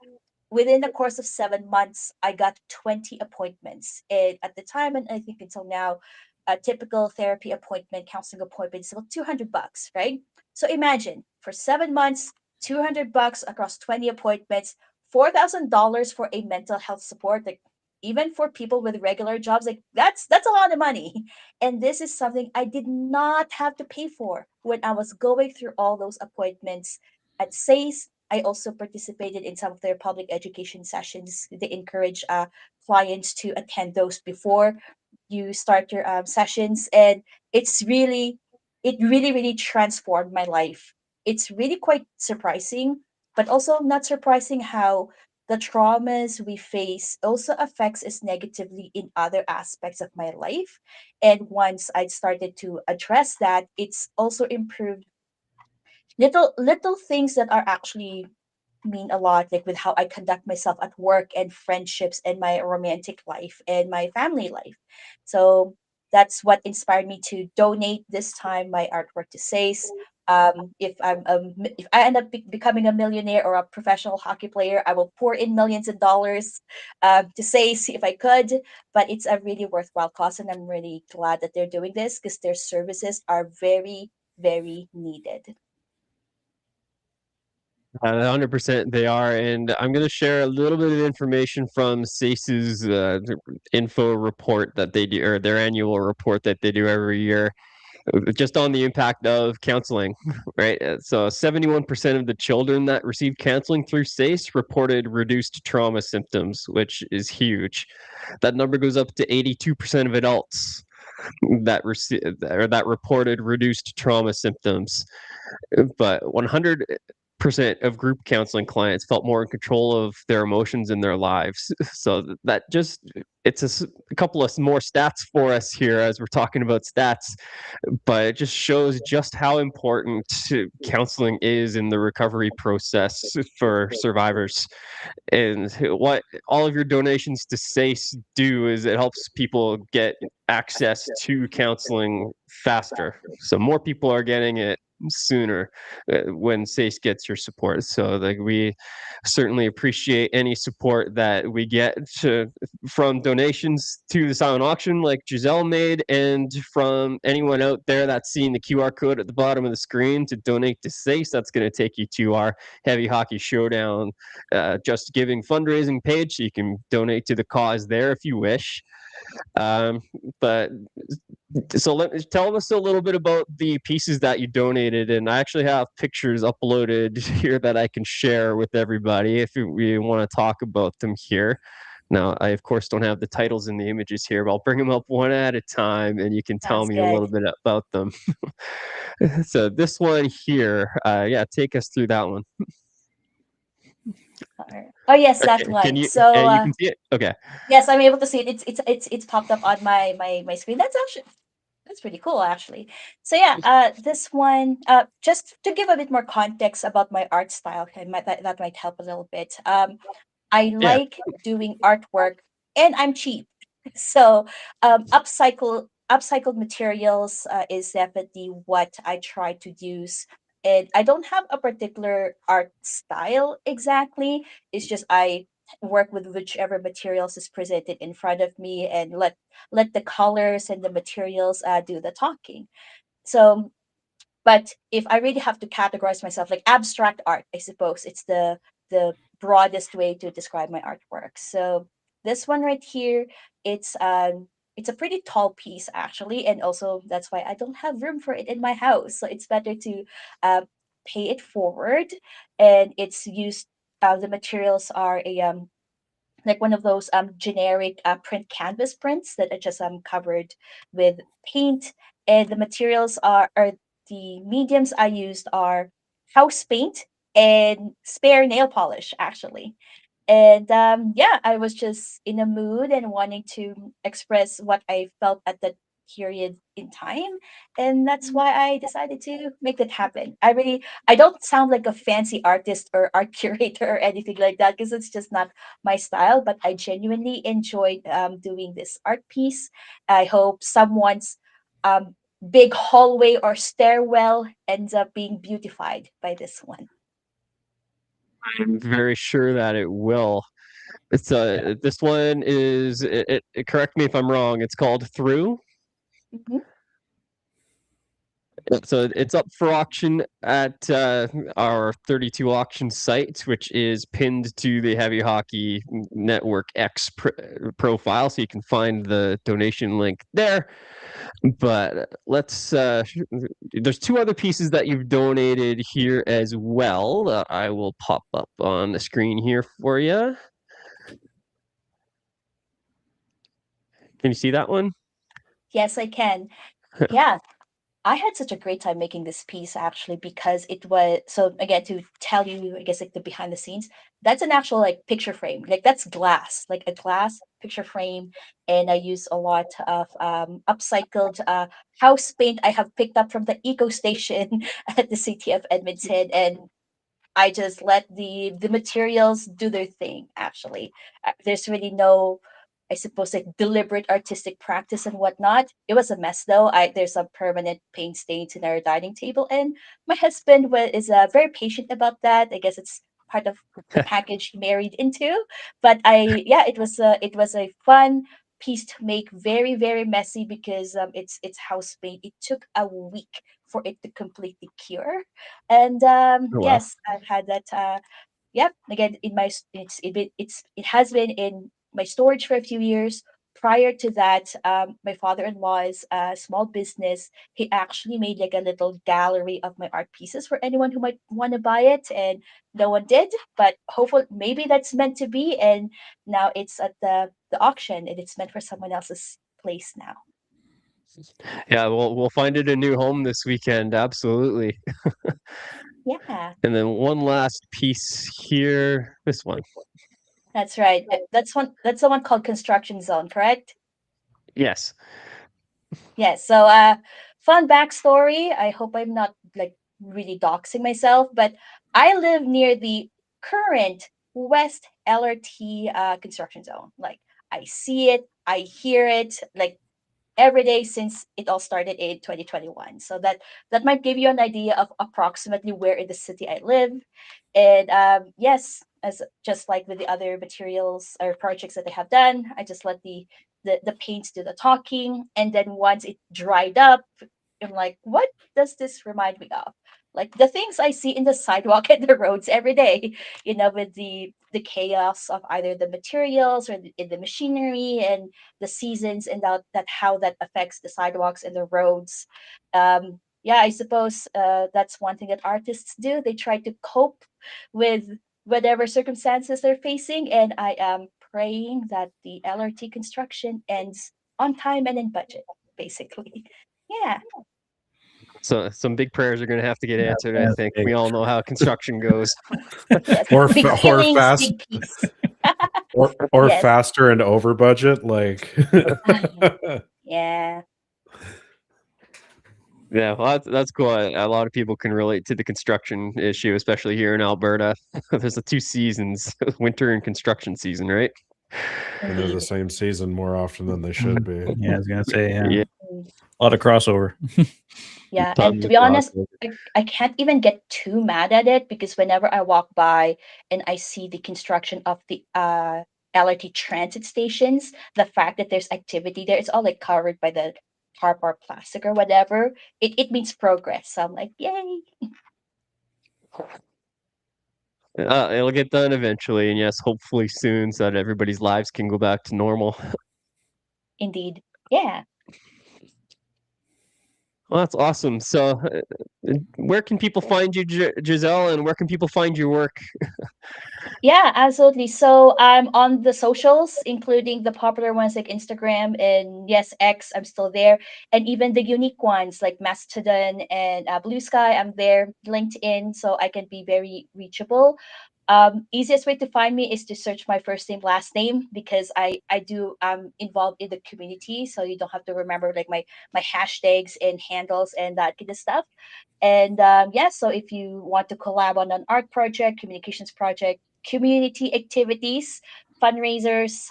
Within the course of 7 months, I got 20 appointments. And at the time, and I think until now, a typical therapy appointment, counseling appointment is about $200, right? So imagine for 7 months, $200 across 20 appointments, $4,000 for a mental health support. Like even for people with regular jobs, like that's a lot of money. And this is something I did not have to pay for when I was going through all those appointments at SACE. I also participated in some of their public education sessions. They encourage clients to attend those before you start your sessions, and it really, really transformed my life. It's really quite surprising, but also not surprising how the traumas we face also affects us negatively in other aspects of my life. And once I started to address that, it's also improved little things that are actually mean a lot, like with how I conduct myself at work and friendships and my romantic life and my family life. So that's what inspired me to donate this time my artwork to SACE. If I end up becoming a millionaire or a professional hockey player, I will pour in millions of dollars to SACE if I could. But it's a really worthwhile cause, and I'm really glad that they're doing this because their services are very, very needed. 100% they are. And I'm going to share a little bit of information from SACE's info report that they do, or their annual report that they do every year. just on the impact of counseling, right? So 71% of the children that received counseling through SACE reported reduced trauma symptoms, which is huge. That number goes up to 82% of adults that reported reduced trauma symptoms. But 100% of group counseling clients felt more in control of their emotions in their lives. So that just it's a couple of more stats for us here as we're talking about stats, but it just shows just how important counseling is in the recovery process for survivors. And what all of your donations to SACE do is it helps people get access to counseling faster. So more people are getting it sooner when SACE gets your support. So like we certainly appreciate any support that we get from donations to the silent auction like Giselle made, and from anyone out there that's seeing the QR code at the bottom of the screen to donate to SACE. That's going to take you to our Heavy Hockey Showdown Just Giving fundraising page, so you can donate to the cause there if you wish. But so tell us a little bit about the pieces that you donated, and I actually have pictures uploaded here that I can share with everybody if we want to talk about them here. Now, I of course don't have the titles and the images here, but I'll bring them up one at a time, and you can tell Sounds me a little good. bit about them. So this one here, yeah, take us through that one. Oh yes, that Okay, can one. you? So You can see it. Okay. yes, I'm able to see it. It's popped up on my screen. That's pretty cool actually. So yeah, this one, just to give a bit more context about my art style, okay, that might help a little bit. I Yeah. like doing artwork, and I'm cheap. So upcycled materials is definitely what I try to use. And I don't have a particular art style exactly. It's just I work with whichever materials is presented in front of me, and let the colors and the materials do the talking. So but if I really have to categorize myself, like abstract art, I suppose it's the broadest way to describe my artwork. So this one right here, it's a pretty tall piece actually, and also that's why I don't have room for it in my house. So it's better to uh, pay it forward, and it's used. The materials are a like one of those generic print canvas prints that are just covered with paint, and the materials are the mediums I used are house paint and spare nail polish actually. And yeah, I was just in a mood and wanting to express what I felt at that period in time. And that's why I decided to make that happen. I don't sound like a fancy artist or art curator or anything like that because it's just not my style, but I genuinely enjoyed doing this art piece. I hope someone's um, big hallway or stairwell ends up being beautified by this one. I'm very sure that it will. It's this one is correct me if I'm wrong. It's called Through. Mhm. So it's up for auction at our 32 auction site, which is pinned to the Heavy Hockey Network X profile, so you can find the donation link there. But let's. There's two other pieces that you've donated here as well. I will pop up on the screen here for you. Can you see that one? Yes, I can. Yeah, I had such a great time making this piece actually because it was so again to tell you, I guess like the behind the scenes, that's an actual like picture frame. Like that's glass, like a glass picture frame. And I use a lot of upcycled house paint I have picked up from the eco station at the city of Edmonton. And I just let the materials do their thing. Actually, there's really no, I suppose, like deliberate artistic practice and whatnot. It was a mess though. I There's some permanent paint stains in our dining table, and my husband is very patient about that. I guess it's part of the package he married into. But yeah, it was a fun piece to make. Very very messy because it's house paint. It took a week for it to completely cure, and Oh wow. yes, I've had that. Yep. Again, it has been in my storage for a few years. prior to that, my father-in-law's small business, he actually made like a little gallery of my art pieces for anyone who might want to buy it, and no one did. But hopefully, maybe that's meant to be, and now it's at the auction, and it's meant for someone else's place now. Yeah, we'll find it a new home this weekend. Absolutely. Yeah, And then one last piece here. This one. that's right. That's one. That's the one called Construction Zone, correct? Yes. Yes. So, fun backstory. I hope I'm not like really doxing myself, but I live near the current West LRT construction zone. Like, I see it, I hear it, like every day since it all started in 2021. So that might give you an idea of approximately where in the city I live. And yes, as just like with the other materials or projects that I have done, I just let the paints do the talking. And then once it dried up, I'm like, what does this remind me of? Like the things I see in the sidewalk and the roads every day, with the chaos of either the materials or the machinery and the seasons, and that how that affects the sidewalks and the roads. Yeah, I suppose that's one thing that artists do. They try to cope with whatever circumstances they're facing, and I am praying that the LRT construction ends on time and in budget, basically. Yeah. So some big prayers are going to have to get Yeah, answered. I think big. we all know how construction goes. Yes. or Big or killings, fast big peace. or Yes. faster and over budget, like. Yeah. Yeah, well, that's cool. A lot of people can relate to the construction issue, especially here in Alberta. There's the two seasons, winter and construction season, right? And they're the Indeed. same season more often than they should be. Yeah, I was gonna say, Yeah. Mm. a lot of crossover. Yeah, and Tons to of be honest, crossover. I can't even get too mad at it because whenever I walk by and I see the construction of the LRT transit stations, the fact that there's activity there, it's all like covered by the tarp or plastic or whatever. It means progress. So I'm like, yay! It'll get done eventually, and yes, hopefully soon, so that everybody's lives can go back to normal. Indeed. Yeah. Well, that's awesome. So, where can people find you, Giselle, and where can people find your work? Yeah, absolutely. So I'm on the socials, including the popular ones like Instagram and yes, X. I'm still there, and even the unique ones like Mastodon and Blue Sky. I'm there. LinkedIn, so I can be very reachable. Easiest way to find me is to search my first name, last name, because I do involved in the community, so you don't have to remember like my hashtags and handles and that kind of stuff. And yeah, so if you want to collab on an art project, communications project, community activities, fundraisers,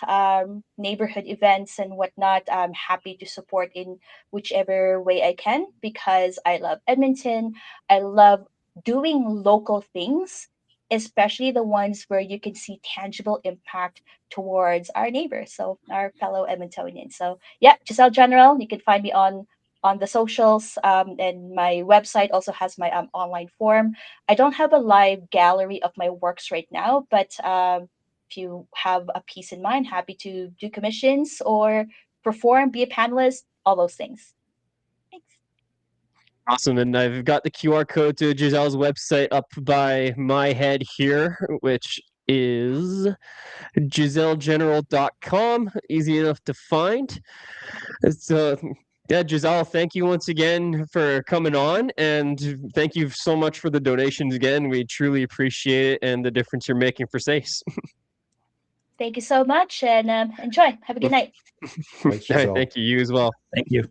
neighborhood events, and whatnot, I'm happy to support in whichever way I can because I love Edmonton. I love doing local things, especially the ones where you can see tangible impact towards our neighbors, so our fellow Edmontonians. So yeah, Giselle General, you can find me on the socials, and my website also has my online form. I don't have a live gallery of my works right now, but if you have a piece in mind, happy to do commissions or perform, be a panelist, all those things. Thanks. Awesome, and I've got the QR code to Giselle's website up by my head here, which is gisellegeneral.com. Easy enough to find. So, yeah, Giselle, thank you once again for coming on, and thank you so much for the donations again. We truly appreciate it and the difference you're making for SACE. Thank you so much and enjoy. Have a good night. Thanks, Giselle. Thank you. You as well. Thank you.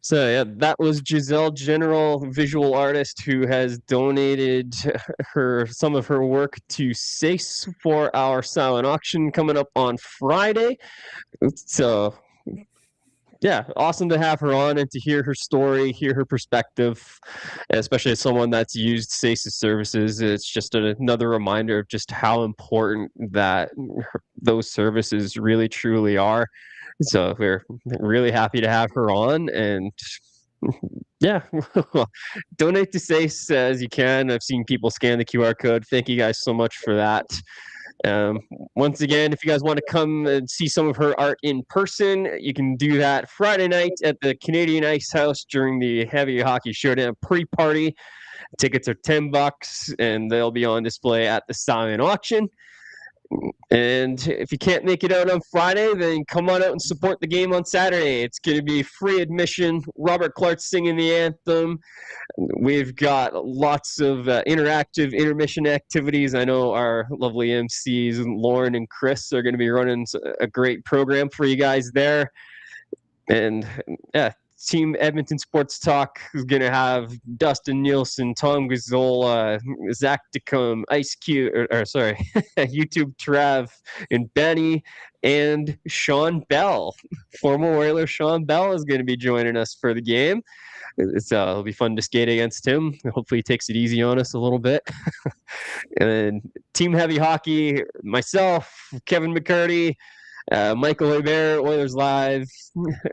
So yeah, that was Giselle General, visual artist who has donated some of her work to SACE for our silent auction coming up on Friday. So yeah, awesome to have her on and to hear her story, hear her perspective, especially as someone that's used SACE's services. It's just another reminder of just how important that those services really truly are. So we're really happy to have her on, and Yeah. Donate to SACE as you can. I've seen people scan the QR code. Thank you guys so much for that. Um, Once again, if you guys want to come and see some of her art in person, you can do that Friday night at the Canadian Ice House during the Heavy Hockey Showdown pre-party. Tickets are $10 and they'll be on display at the silent auction. And if you can't make it out on Friday, then come on out and support the game on Saturday. It's going to be free admission. Robert Clark singing the anthem. We've got lots of interactive intermission activities. I know our lovely MCs, Lauren and Chris, are going to be running a great program for you guys there. And yeah, Team Edmonton Sports Talk is going to have Dustin Nielsen, Tom Gazzola, Zach Decombe, Ice Cube, YouTube Trav, and Benny, and Sean Bell. Former Oiler Sean Bell is going to be joining us for the game. It'll be fun to skate against him. Hopefully he takes it easy on us a little bit. And then Team Heavy Hockey, myself, Kevin McCurdy, Michael Hebert, Oilers Live,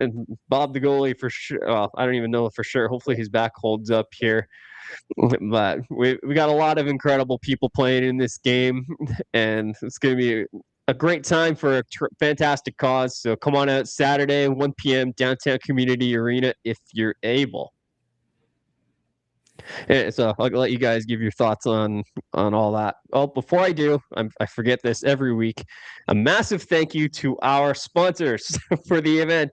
and Bob the goalie for sure. Well, I don't even know for sure. Hopefully his back holds up here. But we got a lot of incredible people playing in this game, and it's going to be a great time for a fantastic cause. So come on out Saturday, 1 p.m., downtown Community Arena if you're able. And so I'll let you guys give your thoughts on all that. Oh, before I do, I forget this every week. A massive thank you to our sponsors for the event: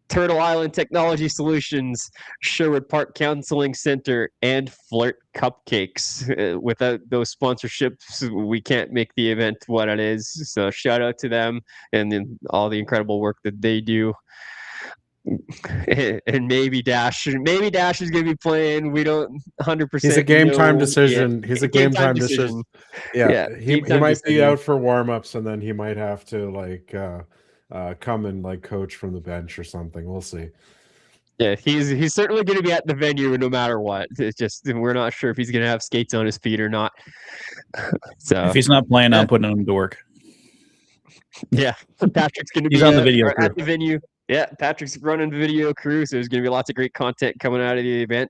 Turtle Island Technology Solutions, Sherwood Park Counseling Center, and Flirt Cupcakes. Without those sponsorships, we can't make the event what it is. So shout out to them and all the incredible work that they do. And maybe Dash is going to be playing. We don't 100%. He's a game time decision. He's a game time decision. Yeah, he might be out for warm-ups, and then he might have to come and coach from the bench or something. We'll see. Yeah, he's certainly going to be at the venue no matter what. It's just we're not sure if he's going to have skates on his feet or not. So if he's not playing, I'm putting him to work. Yeah, Patrick's going to be on the video at the venue. Yeah, Patrick's running the video crew, so there's going to be lots of great content coming out of the event.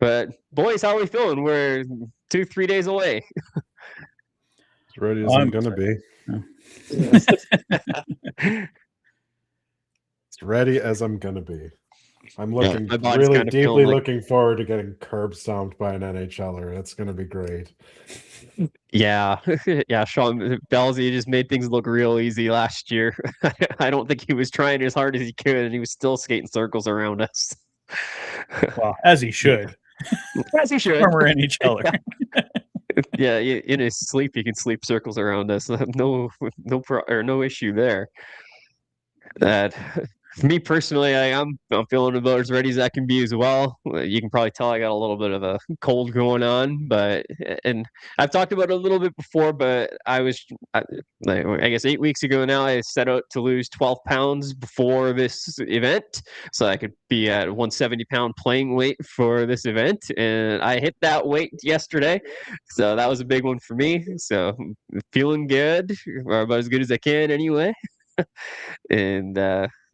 But boys, how are we feeling? We're 2-3 days away. As ready as I'm going to be. As ready as I'm going to be. I'm really deeply looking forward to getting curb stomped by an NHLer. That's going to be great. Yeah, Sean Belzy just made things look real easy last year. I don't think he was trying as hard as he could, and he was still skating circles around us. Well, as he should. As he should. Former NHLer. Yeah, in his sleep, he can sleep circles around us. No issue there. That. For me personally, I'm feeling about as ready as I can be as well. You can probably tell I got a little bit of a cold going on, and I've talked about it a little bit before, but I guess 8 weeks ago now, I set out to lose 12 pounds before this event, so I could be at 170-pound playing weight for this event, and I hit that weight yesterday, so that was a big one for me. So feeling good, or about as good as I can anyway. And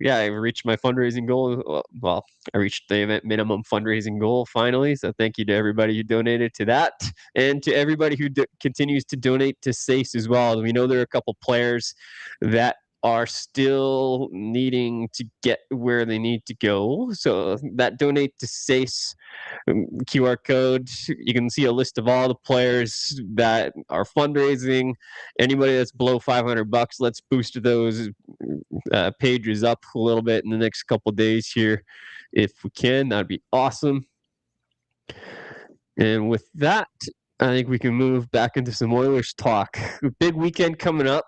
yeah, I reached my fundraising goal. Well, I reached the event minimum fundraising goal finally. So thank you to everybody who donated to that, and to everybody who continues to donate to SACE as well. We know there are a couple players that are still needing to get where they need to go. So that donate to SACE QR code, you can see a list of all the players that are fundraising. Anybody that's below $500, let's boost those pages up a little bit in the next couple days here if we can. That'd be awesome. And with that, I think we can move back into some Oilers talk. Big weekend coming up.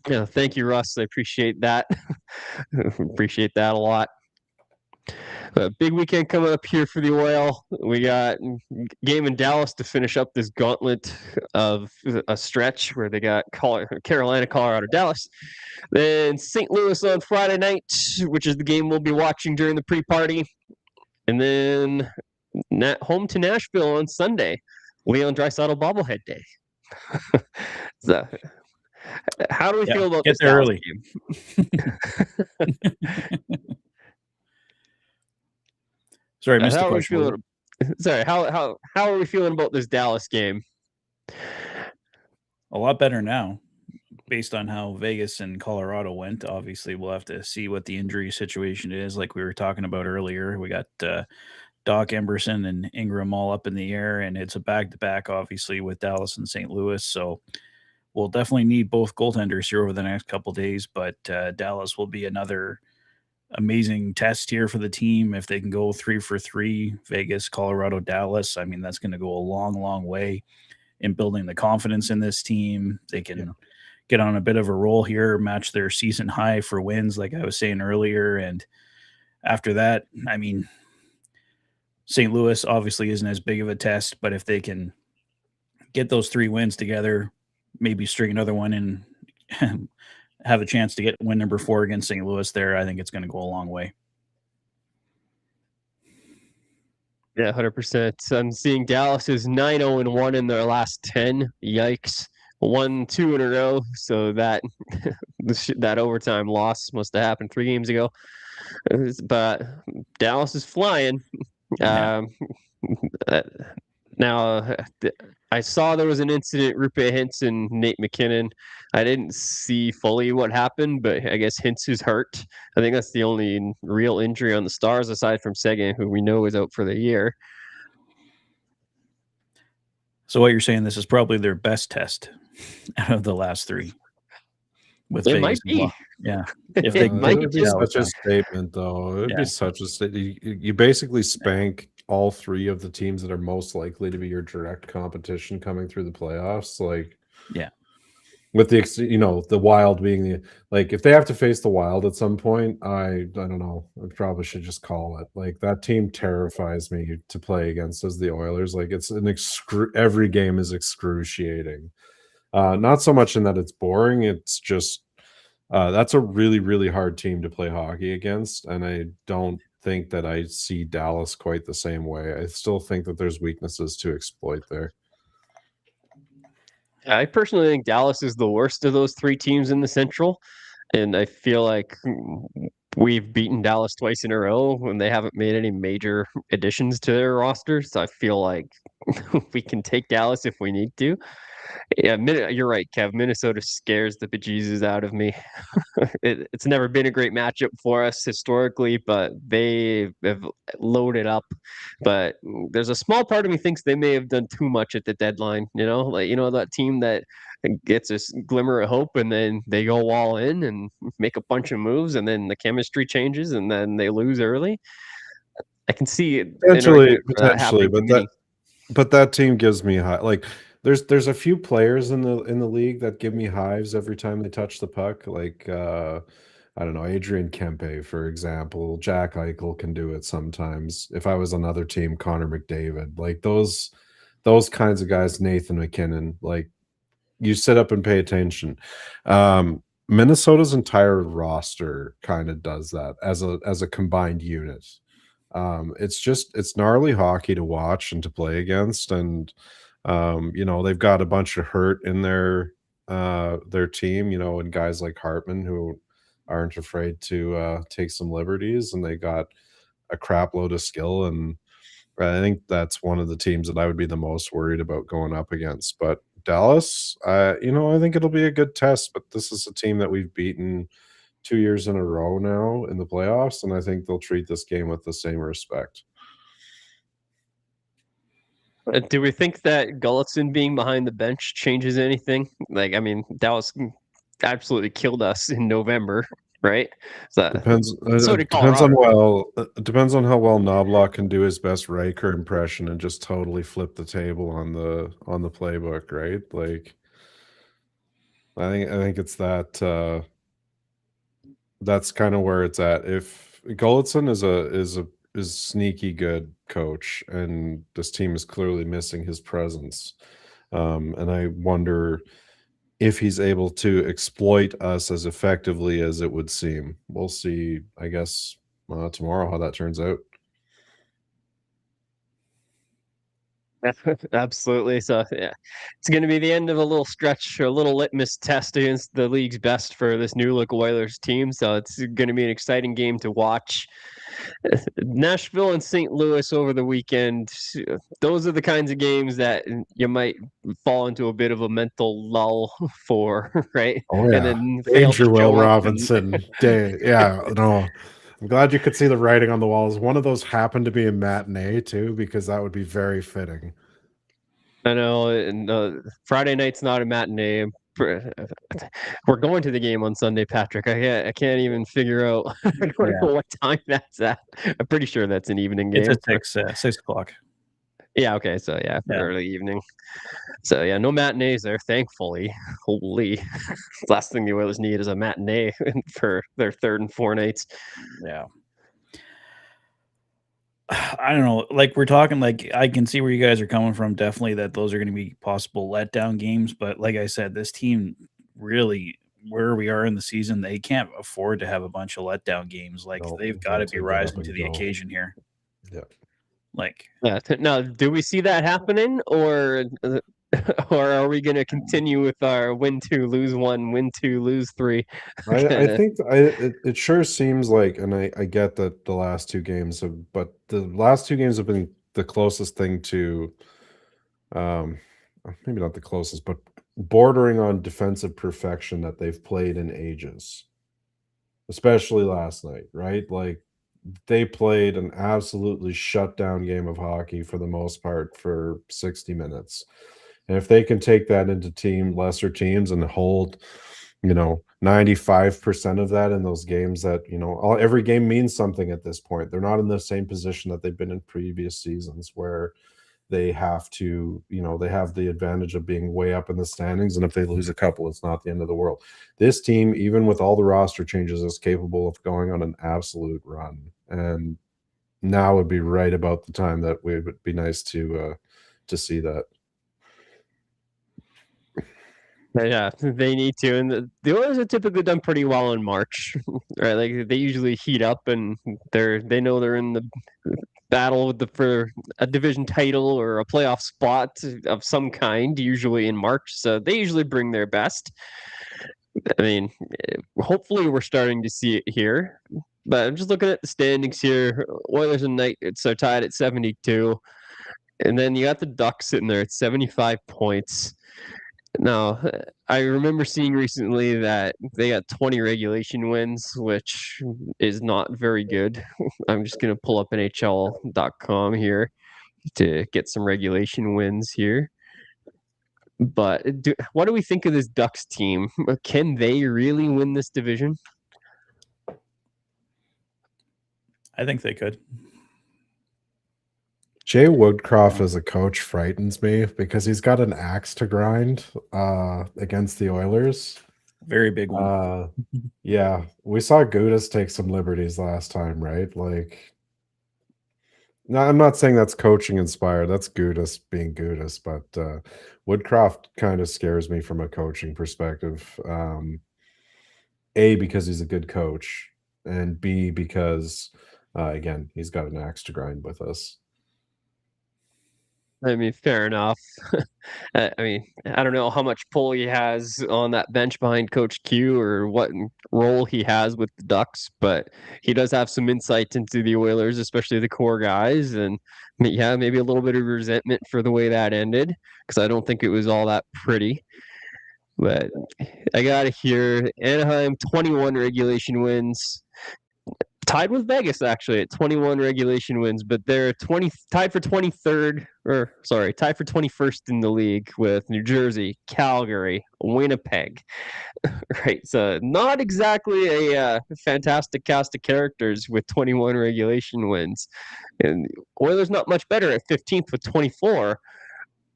Yeah, thank you, Russ. I appreciate that. Appreciate that a lot. Big weekend coming up here for the Oil. We got game in Dallas to finish up this gauntlet of a stretch where they got Carolina, Colorado, Dallas. Then St. Louis on Friday night, which is the game we'll be watching during the pre-party. And then home to Nashville on Sunday. Leon Draisaitl bobblehead day. So, how do we feel about this early game? Sorry, I missed the How are we question. feeling? Sorry, how are we feeling about this Dallas game? A lot better now, based on how Vegas and Colorado went. Obviously, we'll have to see what the injury situation is. Like we were talking about earlier, we got Doc Emberson and Ingram all up in the air, and it's a back-to-back, obviously, with Dallas and St. Louis. So we'll definitely need both goaltenders here over the next couple of days. But Dallas will be another amazing test here for the team if they can go 3 for 3. Vegas, Colorado, Dallas. I mean, that's going to go a long, long way in building the confidence in this team. They can get on a bit of a roll here, match their season high for wins, like I was saying earlier. And after that, I mean, St. Louis obviously isn't as big of a test, but if they can get those 3 wins together, maybe string another one in, have a chance to get win number 4 against St. Louis there, I think it's going to go a long way. Yeah, 100%. I'm seeing Dallas is 9-0-1 in their last 10. Yikes. 1-2 in a row. So that that overtime loss must have happened 3 games ago. But Dallas is flying. Yeah. Now, I saw there was an incident, Rupe Hintz and Nate McKinnon. I didn't see fully what happened, but I guess Hintz is hurt. I think that's the only real injury on the Stars, aside from Seguin, who we know is out for the year. So what you're saying, this is probably their best test out of the last 3. With It Vegas might be. Yeah. If they it can might get be Dallas such a done. statement, though. It'd Yeah. be such a statement. You basically spank all 3 of the teams that are most likely to be your direct competition coming through the playoffs. Like, Yeah. with the Wild being the, like, if they have to face the Wild at some point, I don't know. I probably should just call it. Like, that team terrifies me to play against as the Oilers. Like, it's every game is excruciating. Not so much in that it's boring. It's just that's a really, really hard team to play hockey against, and I don't think that I see Dallas quite the same way. I still think that there's weaknesses to exploit there. I personally think Dallas is the worst of those 3 teams in the Central, and I feel like we've beaten Dallas twice in a row when they haven't made any major additions to their roster. So I feel like we can take Dallas if we need to. Yeah, you're right, Kev. Minnesota scares the bejesus out of me. It's never been a great matchup for us historically, but they have loaded up. But there's a small part of me thinks they may have done too much at the deadline. That team that gets a glimmer of hope and then they go all in and make a bunch of moves, and then the chemistry changes and then they lose early. I can see it Potentially, but that team gives me high. Like, there's a few players in the league that give me hives every time they touch the puck. Like, I don't know, Adrian Kempe, for example. Jack Eichel can do it sometimes. If I was another team, Connor McDavid, like those kinds of guys. Nathan McKinnon, like, you sit up and pay attention. Minnesota's entire roster kind of does that as a combined unit. It's gnarly hockey to watch and to play against, and they've got a bunch of hurt in their team, and guys like Hartman who aren't afraid to take some liberties, and they got a crap load of skill, and I think that's one of the teams that I would be the most worried about going up against. But Dallas, I think it'll be a good test, but this is a team that we've beaten 2 years in a row now in the playoffs, and I think they'll treat this game with the same respect. Do we think that Gulletson being behind the bench changes anything? Like, I mean, Dallas absolutely killed us in November, right? So Depends. so did Depends on Colorado. depends on how well Knobloch can do his best Riker impression and just totally flip the table on the playbook, right? Like, I think it's that. That's kind of where it's at. If Gulletson is sneaky good coach, and this team is clearly missing his presence, and I wonder if he's able to exploit us as effectively as it would seem. We'll see, I guess, tomorrow how that turns out. Absolutely. So yeah, it's going to be the end of a little stretch, a little litmus test against the league's best for this new look Oilers team. So it's going to be an exciting game to watch. Nashville and St. Louis over the weekend. Those are the kinds of games that you might fall into a bit of a mental lull for, right? Oh And yeah, then fail to Danger Will show up. And Robinson day. Yeah, no, I'm glad you could see the writing on the walls. One of those happened to be a matinee too, because that would be very fitting. I know, and Friday night's not a matinee. We're going to the game on Sunday, Patrick. I can't even figure out. I don't Yeah. know what time that's at. I'm pretty sure that's an evening It's game. at 6 o'clock. Yeah. Okay. So yeah, Yeah. early evening. So yeah, no matinees there, thankfully. Holy, last thing the Oilers need is a matinee for their third and four nights. Yeah. I don't know. Like we're talking, like I can see where you guys are coming from. Definitely that those are going to be possible letdown games. But like I said, this team really, where we are in the season, they can't afford to have a bunch of letdown games. Like No, they've they got to have be to get up rising to and the go. occasion here. Yeah. Like Yeah. Now, do we see that happening, or or are we going to continue with our win two, lose one, win two, lose three? I think it sure seems like, and I get that the last two games have, but the last two games have been the closest thing to, um, maybe not the closest, but bordering on defensive perfection that they've played in ages. Especially last night, right? Like they played an absolutely shut down game of hockey for the most part for 60 minutes. And if they can take that into lesser teams and hold, 95% of that in those games that, every game means something at this point. They're not in the same position that they've been in previous seasons where they have to, they have the advantage of being way up in the standings. And if they lose a couple, it's not the end of the world. This team, even with all the roster changes, is capable of going on an absolute run. And now would be right about the time that it would be nice to see that. Yeah, they need to, and the Oilers have typically done pretty well in March, right? Like they usually heat up, and they know they're in the battle for a division title or a playoff spot of some kind, usually in March. So they usually bring their best. I mean, hopefully we're starting to see it here. But I'm just looking at the standings here. Oilers and Knights are tied at 72, and then you got the Ducks sitting there at 75 points. Now, I remember seeing recently that they got 20 regulation wins, which is not very good. I'm just going to pull up NHL.com here to get some regulation wins here. But what do we think of this Ducks team? Can they really win this division? I think they could. Jay Woodcroft as a coach frightens me because he's got an axe to grind against the Oilers. Very big one. Yeah, we saw Gudis take some liberties last time, right? Like, no, I'm not saying that's coaching inspired. That's Gudis being Gudis, but Woodcroft kind of scares me from a coaching perspective. A, because he's a good coach, and B, because again, he's got an axe to grind with us. I mean, fair enough. I mean, I don't know how much pull he has on that bench behind Coach Q or what role he has with the Ducks, but he does have some insight into the Oilers, especially the core guys. And yeah, maybe a little bit of resentment for the way that ended because I don't think it was all that pretty. But I got it here. Anaheim, 21 regulation wins. Tied with Vegas actually at 21 regulation wins, but they're tied for 23rd, or sorry, tied for 21st in the league with New Jersey, Calgary, Winnipeg. Right, so not exactly a fantastic cast of characters with 21 regulation wins, and Oilers not much better at 15th with 24.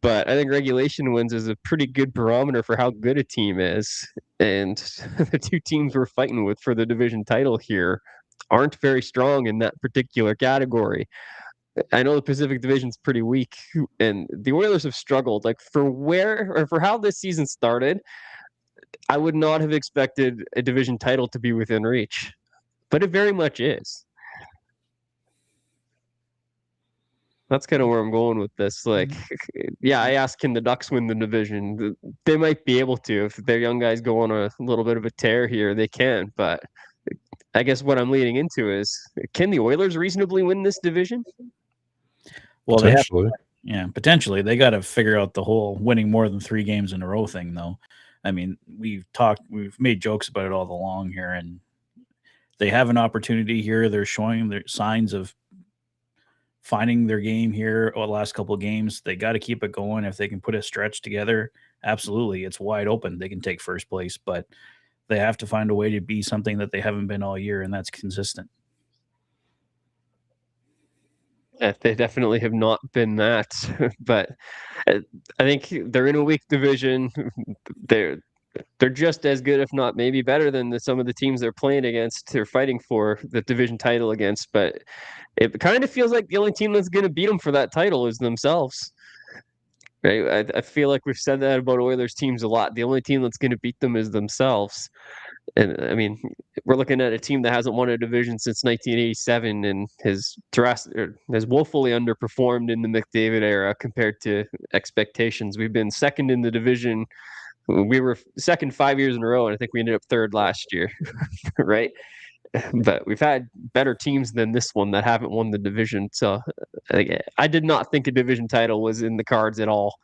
But I think regulation wins is a pretty good barometer for how good a team is. And the two teams we're fighting with for the division title here aren't very strong in that particular category. I know the Pacific Division's pretty weak, and the Oilers have struggled. Like for how this season started, I would not have expected a division title to be within reach, but it very much is. That's kind of where I'm going with this. Like, yeah, I asked, can the Ducks win the division? They might be able to if their young guys go on a little bit of a tear here. They can, but I guess what I'm leading into is, can the Oilers reasonably win this division? Well, they have, Potentially. yeah, potentially. They got to figure out the whole winning more than 3 games in a row thing, though. I mean, we've made jokes about it all along here, and they have an opportunity here. They're showing their signs of finding their game here over the last couple of games. They got to keep it going. If they can put a stretch together, absolutely, it's wide open. They can take first place, but they have to find a way to be something that they haven't been all year, and that's consistent. Yeah, they definitely have not been that, but I think they're in a weak division. They're just as good, if not maybe better than some of the teams they're playing against. They're fighting for the division title against, but it kind of feels like the only team that's going to beat them for that title is themselves. Right? I feel like we've said that about Oilers teams a lot. The only team that's going to beat them is themselves. And I mean, we're looking at a team that hasn't won a division since 1987 and has woefully underperformed in the McDavid era compared to expectations. We've been second in the division. We were second 5 years in a row, and I think we ended up third last year, right? But we've had better teams than this one that haven't won the division. So I did not think a division title was in the cards at all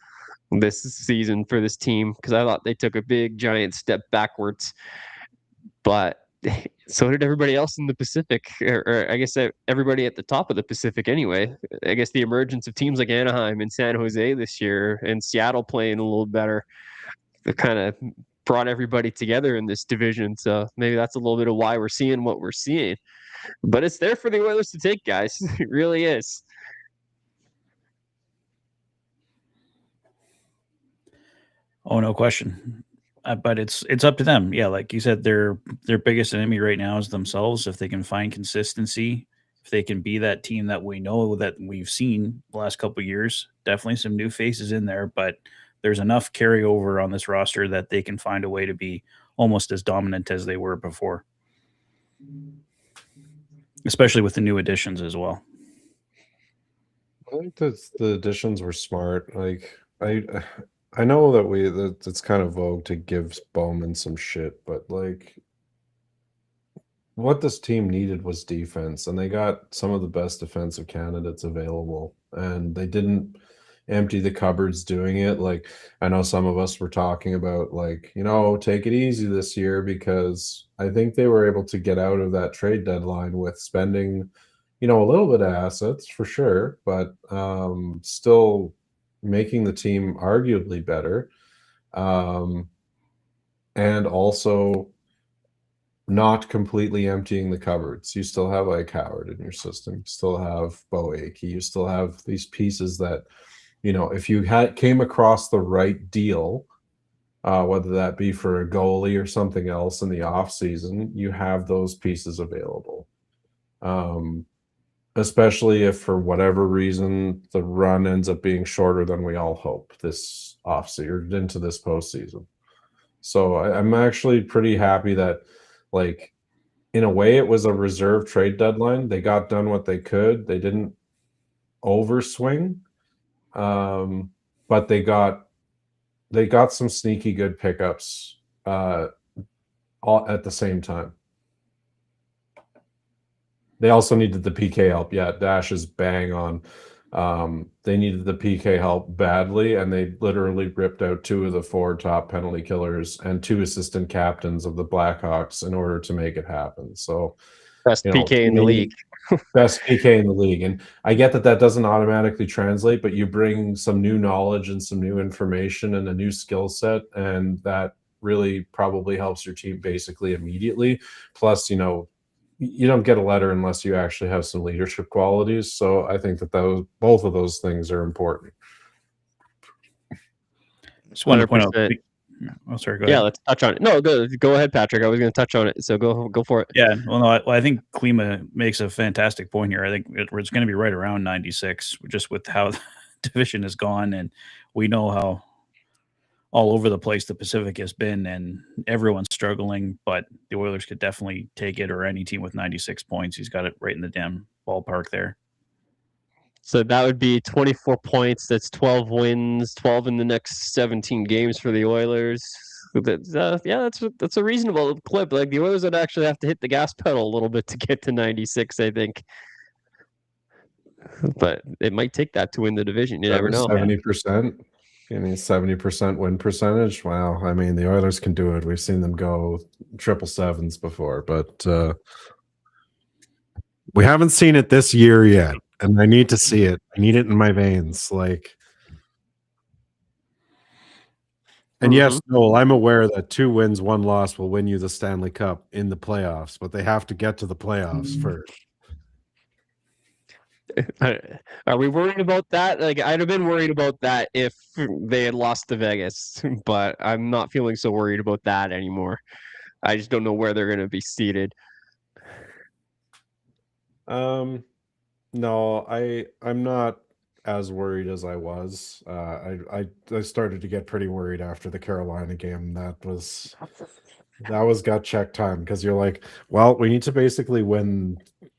this season for this team because I thought they took a big, giant step backwards. But so did everybody else in the Pacific, or I guess everybody at the top of the Pacific anyway. I guess the emergence of teams like Anaheim and San Jose this year and Seattle playing a little better kind of brought everybody together in this division. So maybe that's a little bit of why we're seeing what we're seeing. But it's there for the Oilers to take, guys. It really is. Oh, no question. But it's up to them. Yeah, like you said, their biggest enemy right now is themselves. If they can find consistency, if they can be that team that we know that we've seen the last couple of years, definitely some new faces in there, but there's enough carryover on this roster that they can find a way to be almost as dominant as they were before, especially with the new additions as well. I think that the additions were smart. Like I know that it's kind of vogue to give Bowman some shit, but like what this team needed was defense, and they got some of the best defensive candidates available, and they didn't empty the cupboards doing it. Like I know some of us were talking about like, take it easy this year because I think they were able to get out of that trade deadline with spending, a little bit of assets for sure, but still making the team arguably better. And also not completely emptying the cupboards. You still have like Howard in your system. You still have Bo Akey. You still have these pieces that, if you came across the right deal, whether that be for a goalie or something else in the off season, you have those pieces available. Especially if for whatever reason the run ends up being shorter than we all hope this offseason or into this postseason. So I'm actually pretty happy that, like, in a way, it was a reserve trade deadline. They got done what they could. They didn't overswing, but they got some sneaky good pickups all at the same time. They also needed the PK help. Yeah, Dash is bang on. They needed the PK help badly, and they literally ripped out 2 of the 4 top penalty killers and 2 assistant captains of the Blackhawks in order to make it happen. So, Best PK in the league. Best PK in the league. And I get that doesn't automatically translate, but you bring some new knowledge and some new information and a new skill set, and that really probably helps your team basically immediately. Plus, you don't get a letter unless you actually have some leadership qualities. So I think that both of those things are important. Just wanted to point out. 100%. Oh, sorry. Go Yeah, ahead. let's touch on it. No, go ahead, Patrick. I was going to touch on it, so go for it. Yeah, well, no, I think Klima makes a fantastic point here. I think it's going to be right around 96, just with how the division has gone, and we know how all over the place the Pacific has been, and everyone's struggling, but the Oilers could definitely take it, or any team with 96 points. He's got it right in the damn ballpark there. So that would be 24 points. That's 12 wins, 12 in the next 17 games for the Oilers. That's a reasonable clip. Like the Oilers would actually have to hit the gas pedal a little bit to get to 96, I think. But it might take that to win the division. You never know. 70%. 70% win percentage. Wow. I mean, the Oilers can do it. We've seen them go 777s before, but we haven't seen it this year yet. And I need to see it. I need it in my veins. And yes, Noel, I'm aware that 2 wins, 1 loss will win you the Stanley Cup in the playoffs, but they have to get to the playoffs first. Are we worried about that? Like, I'd have been worried about that if they had lost to Vegas, but I'm not feeling so worried about that anymore. I just don't know where they're going to be seated. No, I'm not as worried as I was. I started to get pretty worried after the Carolina game. That was gut check time, because you're like, well, we need to basically win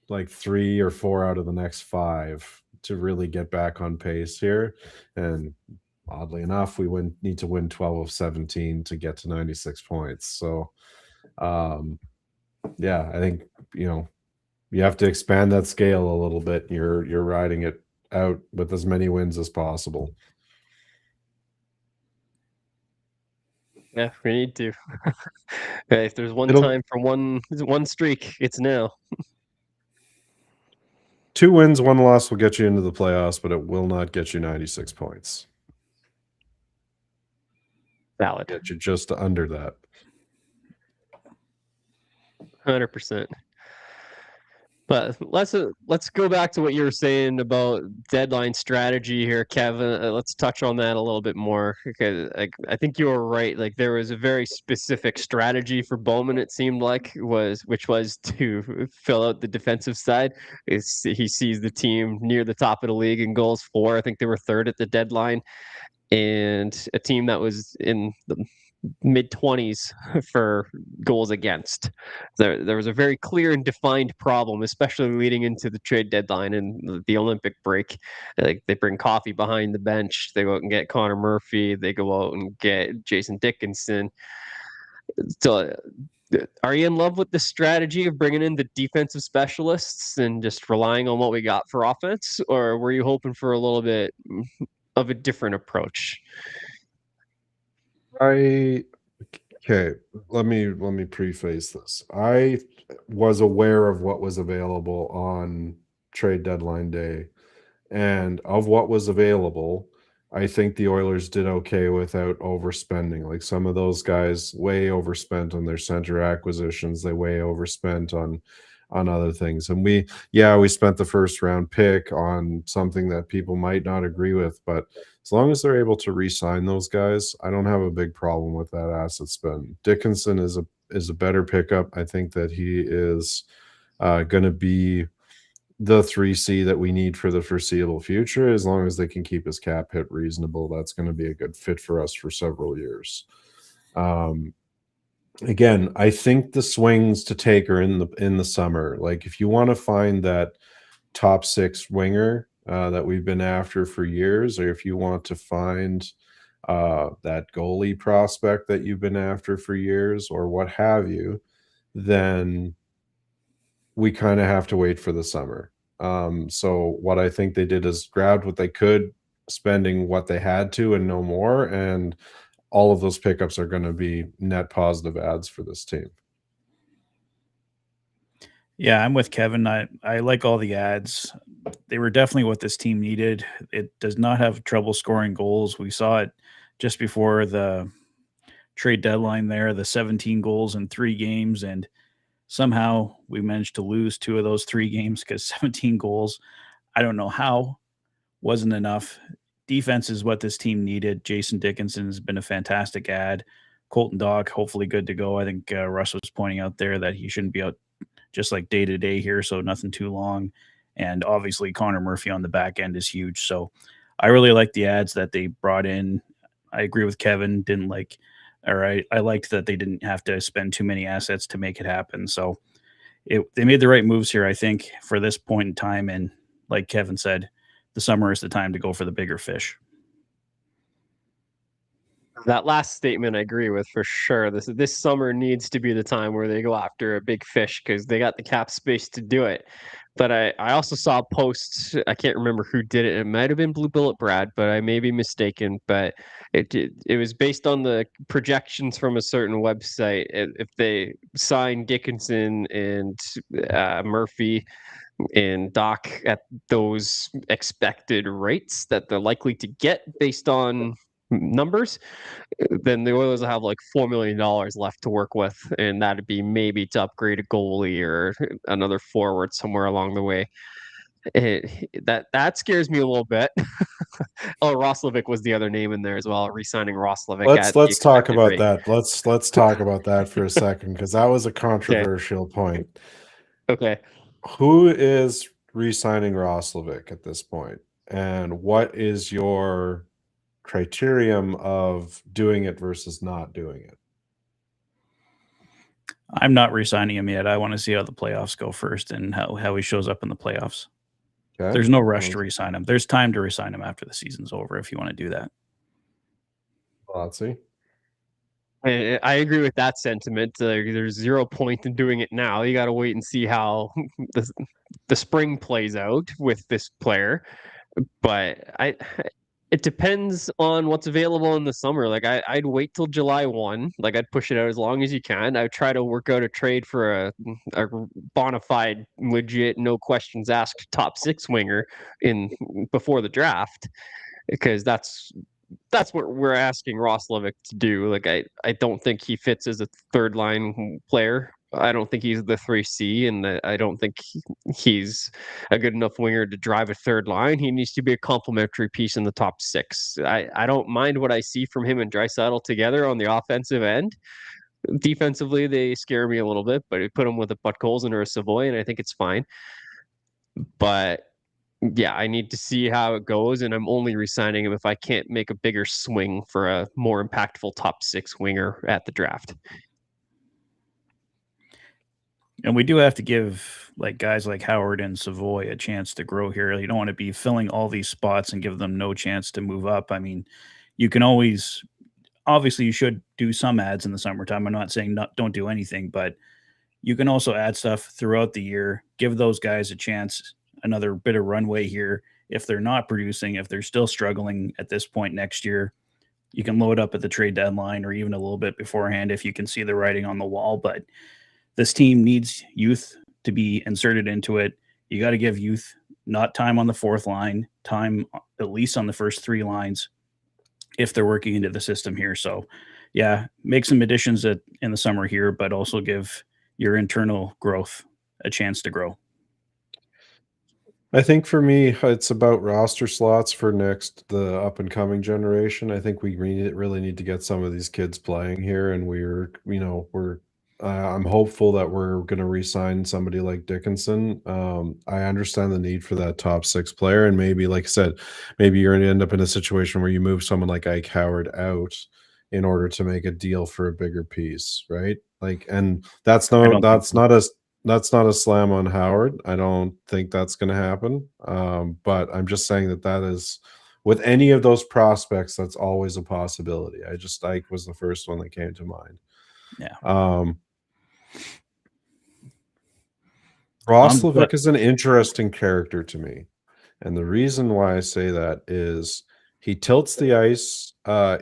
like 3 or 4 out of the next 5 to really get back on pace here. And oddly enough, we need to win 12 of 17 to get to 96 points. So, yeah, I think, you have to expand that scale a little bit. You're riding it out with as many wins as possible. Yeah, we need to. Okay, if there's time for one streak, it's now. 2 wins, 1 loss will get you into the playoffs, but it will not get you 96 points. Valid. Get you just under that. 100%. But let's go back to what you were saying about deadline strategy here, Kevin. Let's touch on that a little bit more, because I think you were right. Like, there was a very specific strategy for Bowman. It seemed like which was to fill out the defensive side. He sees the team near the top of the league in goals for. I think they were 3rd at the deadline, and a team that was in the mid-20s for goals against. There was a very clear and defined problem, especially leading into the trade deadline and the Olympic break. Like, they bring Coffey behind the bench, they go out and get Connor Murphy, they go out and get Jason Dickinson. So, are you in love with the strategy of bringing in the defensive specialists and just relying on what we got for offense, or were you hoping for a little bit of a different approach? Okay, let me preface this. I was aware of what was available on trade deadline day, and of what was available, I think the Oilers did okay without overspending. Like, some of those guys way overspent on their center acquisitions. They way overspent on other things. And we spent the 1st round pick on something that people might not agree with, but as long as they're able to re-sign those guys, I don't have a big problem with that asset spend. Dickinson is a better pickup. I think that he is going to be the 3C that we need for the foreseeable future. As long as they can keep his cap hit reasonable, that's going to be a good fit for us for several years. Again, I think the swings to take are in the summer. Like, if you want to find that top 6 winger that we've been after for years, or if you want to find that goalie prospect that you've been after for years, or what have you, then we kind of have to wait for the summer. So what I think they did is grabbed what they could, spending what they had to and no more, and all of those pickups are going to be net positive adds for this team. Yeah, I'm with Kevin. I like all the ads. They were definitely what this team needed. It does not have trouble scoring goals. We saw it just before the trade deadline there, the 17 goals in 3 games, and somehow we managed to lose 2 of those 3 games because 17 goals, I don't know how, wasn't enough. Defense is what this team needed. Jason Dickinson has been a fantastic ad. Colton Dach, hopefully good to go. I think Russ was pointing out there that he shouldn't be out just like day to day here, so nothing too long. And obviously Connor Murphy on the back end is huge. So I really like the ads that they brought in. I agree with Kevin. I liked that they didn't have to spend too many assets to make it happen. So they made the right moves here, I think, for this point in time. And like Kevin said, the summer is the time to go for the bigger fish. That last statement I agree with for sure. This summer needs to be the time where they go after a big fish because they got the cap space to do it. But I also saw a post, I can't remember who did it. It might have been Blue Bullet Brad, but I may be mistaken. But it was based on the projections from a certain website. If they sign Dickinson and Murphy and Doc at those expected rates that they're likely to get based on numbers, then the Oilers will have like $4 million left to work with, and that'd be maybe to upgrade a goalie or another forward somewhere along the way. That scares me a little bit. Oh, Roslovic was the other name in there as well. Re-signing Roslovic. Let's talk about that. Let's talk about that for a second because that was a controversial point. Okay. Who is re-signing Roslovic at this point, and what is your criterion of doing it versus not doing it? I'm not re-signing him yet. I want to see how the playoffs go first and how he shows up in the playoffs. Okay. There's no rush to re-sign him. There's time to re-sign him after the season's over if you want to do that. Lotsy? I agree with that sentiment. There's 0 point in doing it now. You got to wait and see how the spring plays out with this player. But it depends on what's available in the summer. Like I'd wait till July 1. Like I'd push it out as long as you can. I'd try to work out a trade for a bona fide, legit, no questions asked top 6 winger before the draft, because that's what we're asking Roslovic to do. Like I don't think he fits as a third line player. I don't think he's the 3C, and I don't think he's a good enough winger to drive a third line. He needs to be a complementary piece in the top 6. I don't mind what I see from him and Draisaitl together on the offensive end. Defensively, they scare me a little bit, but I put him with a Podkolzin or a Savoy, and I think it's fine. But yeah, I need to see how it goes, and I'm only re-signing him if I can't make a bigger swing for a more impactful top 6 winger at the draft. And we do have to give like guys like Howard and Savoy a chance to grow here. You don't want to be filling all these spots and give them no chance to move up. I mean, you can always, obviously you should do some ads in the summertime. I'm not saying don't do anything, but you can also add stuff throughout the year. Give those guys a chance, another bit of runway here. If they're not producing, if they're still struggling at this point next year, you can load up at the trade deadline or even a little bit beforehand if you can see the writing on the wall. But this team needs youth to be inserted into it. You got to give youth not time on the 4th line, time at least on the first 3 lines if they're working into the system here. So yeah, make some additions in the summer here, but also give your internal growth a chance to grow. I think for me, it's about roster slots for the up and coming generation. I think we really need to get some of these kids playing here, and I'm hopeful that we're going to re-sign somebody like Dickinson. I understand the need for that top 6 player, and maybe, like I said, maybe you're going to end up in a situation where you move someone like Ike Howard out in order to make a deal for a bigger piece, right? Like, and that's not a slam on Howard. I don't think that's going to happen. But I'm just saying that is, with any of those prospects, that's always a possibility. Ike was the first one that came to mind. Yeah. Roslovic is an interesting character to me. And the reason why I say that is he tilts the ice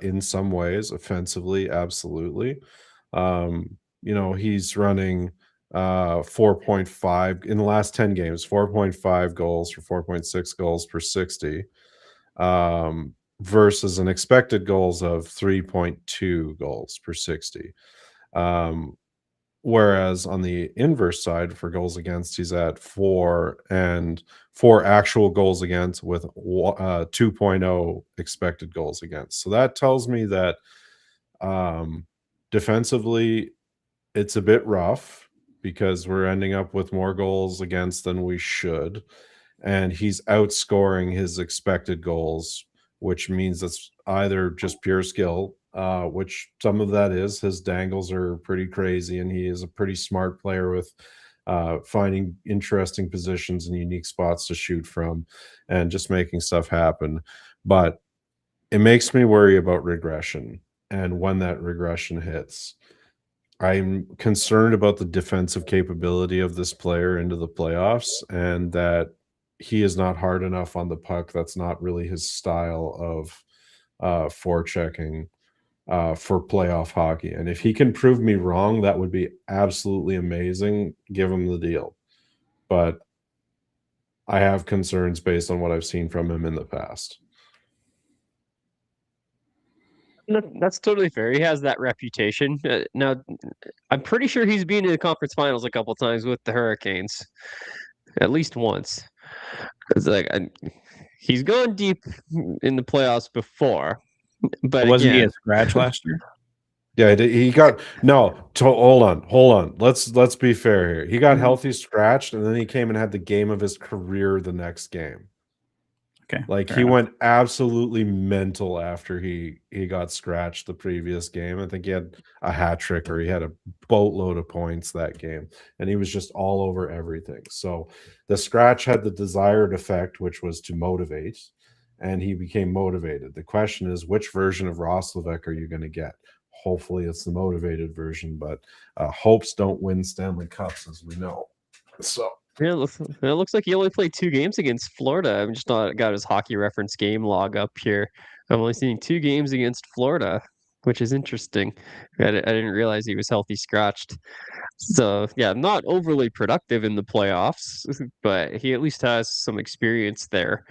in some ways, offensively, absolutely. He's running 4.5 in the last 10 games, 4.5 goals for 4.6 goals per 60, versus an expected goals of 3.2 goals per 60. Whereas on the inverse side for goals against, he's at 4 actual goals against with 2.0 expected goals against. So that tells me that defensively, it's a bit rough because we're ending up with more goals against than we should. And he's outscoring his expected goals, which means it's either just pure skill, which some of that is. His dangles are pretty crazy, and he is a pretty smart player with finding interesting positions and unique spots to shoot from, and just making stuff happen. But it makes me worry about regression, and when that regression hits. I'm concerned about the defensive capability of this player into the playoffs, and that he is not hard enough on the puck. That's not really his style of forechecking for playoff hockey. And if he can prove me wrong, that would be absolutely amazing. Give him the deal. But I have concerns based on what I've seen from him in the past. That's totally fair. He has that reputation. Now, I'm pretty sure he's been to the conference finals a couple times with the Hurricanes, at least once. It's like he's gone deep in the playoffs before, but Wasn't he again, a scratch last year? Yeah, he got no. Hold on. Let's be fair here. He got healthy, scratched, and then he came and had the game of his career the next game. Okay, Like fair he enough. went absolutely mental after he got scratched the previous game. I think he had a hat trick or he had a boatload of points that game, and he was just all over everything. So the scratch had the desired effect, which was to motivate, and he became motivated. The question is, which version of Roslovic are you going to get? Hopefully, it's the motivated version, but hopes don't win Stanley Cups, as we know. So. yeah, it looks like he only played 2 games against Florida. I'm just not got his hockey reference game log up here. I'm only seeing 2 games against Florida, which is interesting. I didn't realize he was healthy scratched. So yeah, not overly productive in the playoffs, but he at least has some experience there.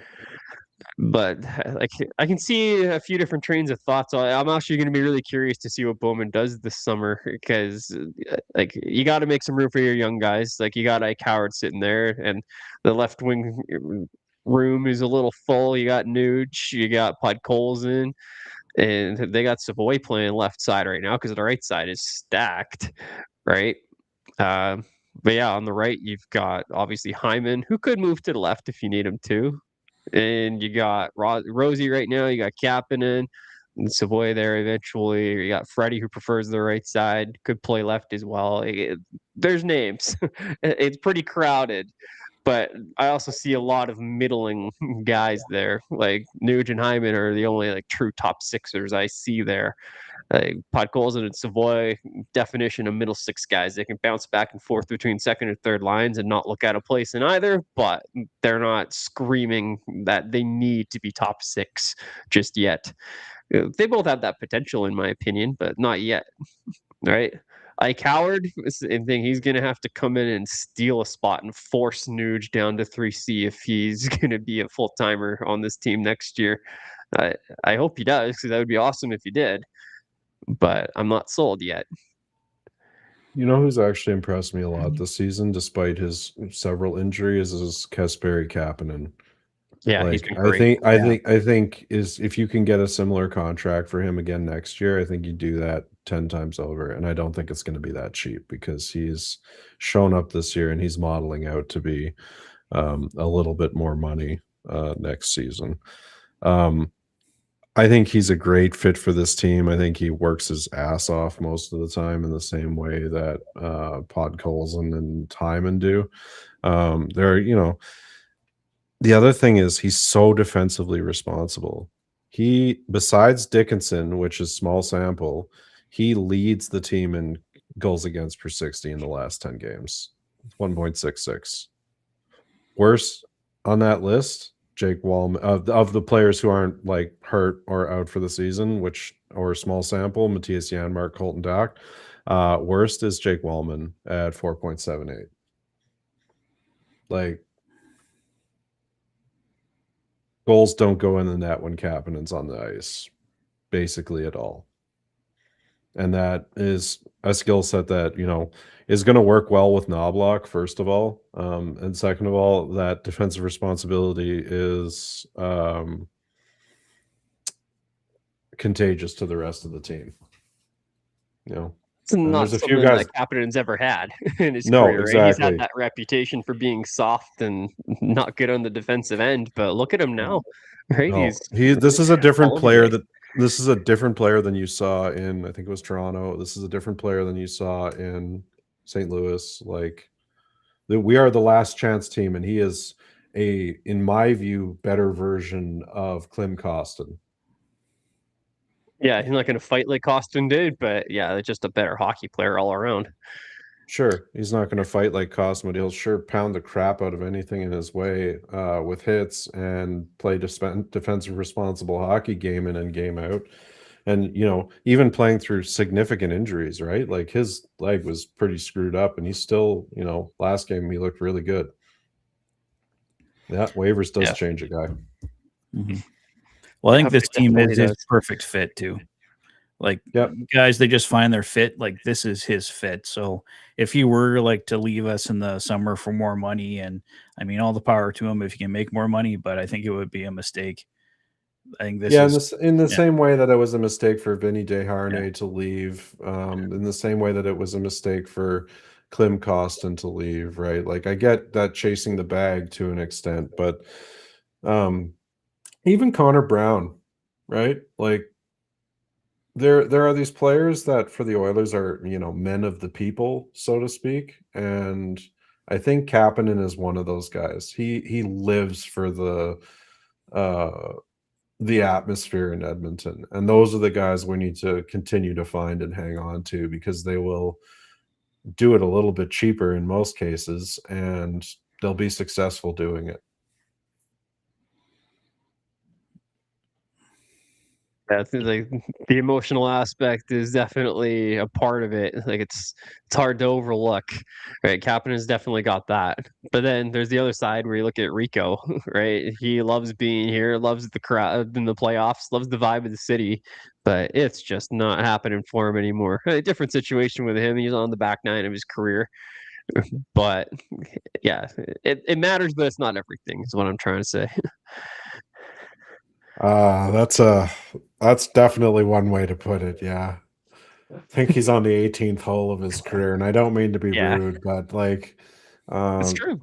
But like I can see a few different trains of thoughts. I'm actually going to be really curious to see what Bowman does this summer because like you got to make some room for your young guys. Like you got Ike Howard sitting there, and the left wing room is a little full. You got Nuge, you got Podkolzin, and they got Savoy playing left side right now because the right side is stacked, right? But yeah, on the right you've got obviously Hyman, who could move to the left if you need him to. And you got Rosie right now. You got Kapanen and Savoy there eventually. You got Freddie, who prefers the right side, could play left as well. There's names. It's pretty crowded, but I also see a lot of middling guys there. Like Nuge and Hyman are the only like true top sixers I see there. Podkolzin and Savoy, definition of middle six guys. They can bounce back and forth between second and third lines and not look out of place in either, but they're not screaming that they need to be top six just yet. They both have that potential, in my opinion, but not yet. Right? Ike Howard, same thing. He's going to have to come in and steal a spot and force Nuge down to 3C if he's going to be a full timer on this team next year. I hope he does because that would be awesome if he did. But I'm not sold yet. You know who's actually impressed me a lot this season, despite his several injuries, is Kasperi Kapanen. Yeah, he's Like been great. I think is if you can get a similar contract for him again next year, I think you do that 10 times over. And I don't think it's going to be that cheap because he's shown up this year and he's modeling out to be a little bit more money next season. I think he's a great fit for this team. I think he works his ass off most of the time in the same way that Podkolzin and Hyman do. The other thing is he's so defensively responsible. He, besides Dickinson, which is small sample, he leads the team in goals against per 60 in the last 10 games. 1.66. Worse on that list, Jake Wallman, of the players who aren't like hurt or out for the season, or small sample, Matthias Janmark, Colton Dach. Worst is Jake Wallman at 4.78. Like, goals don't go in the net when Kapanen's on the ice, basically at all. And that is a skill set that, is going to work well with Knobloch, first of all. And second of all, that defensive responsibility is contagious to the rest of the team. It's not there's a something few guys that Kapanen's ever had in his No, career. Right? He's exactly. had that reputation for being soft and not good on the defensive end, but look at him now. Right? No, He's this is a different all over player the this is a different player than you saw in, I think it was Toronto. This is a different player than you saw in St. Louis. Like, We are the last chance team, and he is in my view, better version of Klim Kostin. Yeah, he's not going to fight like Kostin did, but yeah, just a better hockey player all around. Sure, he's not going to fight like Kostin, but he'll sure pound the crap out of anything in his way with hits and play defensive responsible hockey game in and game out. And, even playing through significant injuries, right? Like his leg was pretty screwed up, and he's still, last game he looked really good. Yeah, waivers does change a guy. Mm-hmm. Well, I think this team is his perfect fit too. Like, guys, they just find their fit. Like, this is his fit. So if he were like to leave us in the summer for more money, and I mean, all the power to him if he can make more money, but I think it would be a mistake. I think this is in the same way that it was a mistake for Vinny Desharnais to leave, in the same way that it was a mistake for Klim Kostin to leave, right? Like, I get that chasing the bag to an extent, but even Connor Brown, right? Like, there are these players that for the Oilers are, men of the people, so to speak, and I think Kapanen is one of those guys. He lives for the atmosphere in Edmonton, and those are the guys we need to continue to find and hang on to, because they will do it a little bit cheaper in most cases, and they'll be successful doing it. Yeah, like the emotional aspect is definitely a part of it. Like it's hard to overlook, right? Kapanen's definitely got that. But then there's the other side where you look at Rico, right? He loves being here, loves the crowd in the playoffs, loves the vibe of the city, but it's just not happening for him anymore. A different situation with him. He's on the back nine of his career. But yeah, it matters, but it's not everything, is what I'm trying to say. That's definitely one way to put it. Yeah, I think he's on the 18th hole of his career, and I don't mean to be rude, but like, it's true.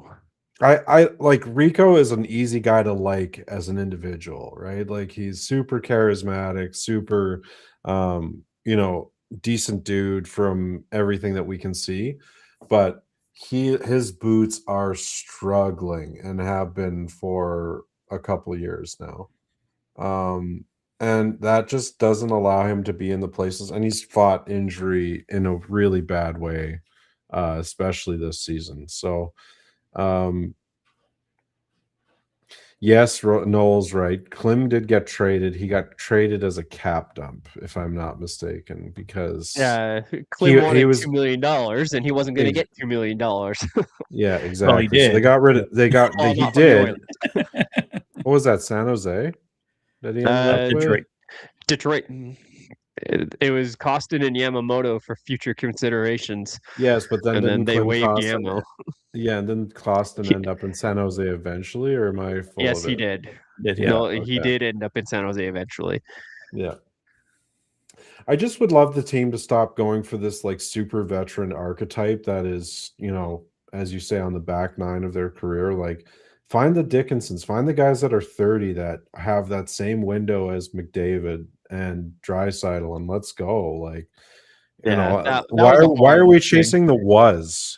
I like Rico is an easy guy to like as an individual, right? Like, he's super charismatic, super, decent dude from everything that we can see, but his boots are struggling and have been for a couple of years now. And that just doesn't allow him to be in the places, and he's fought injury in a really bad way, especially this season. So, yes, Noel's right. Klim did get traded. He got traded as a cap dump, if I'm not mistaken, because Klim wanted $2 million, and he wasn't going to get $2 million. Yeah, exactly. Well, he did. So they got rid of. He did. What was that? San Jose? That he ended up with? Detroit. It was Kostin and Yamamoto for future considerations. Yes, but then they waived Yamo. Yeah, and didn't Kostin end up in San Jose eventually, or am I full yes, of it? He did. Yeah, he did end up in San Jose eventually. Yeah. I just would love the team to stop going for this like super veteran archetype that is, as you say, on the back nine of their career. Like, find the Dickinsons, find the guys that are 30 that have that same window as McDavid and Draisaitl, and let's go. Like, why are we chasing the was?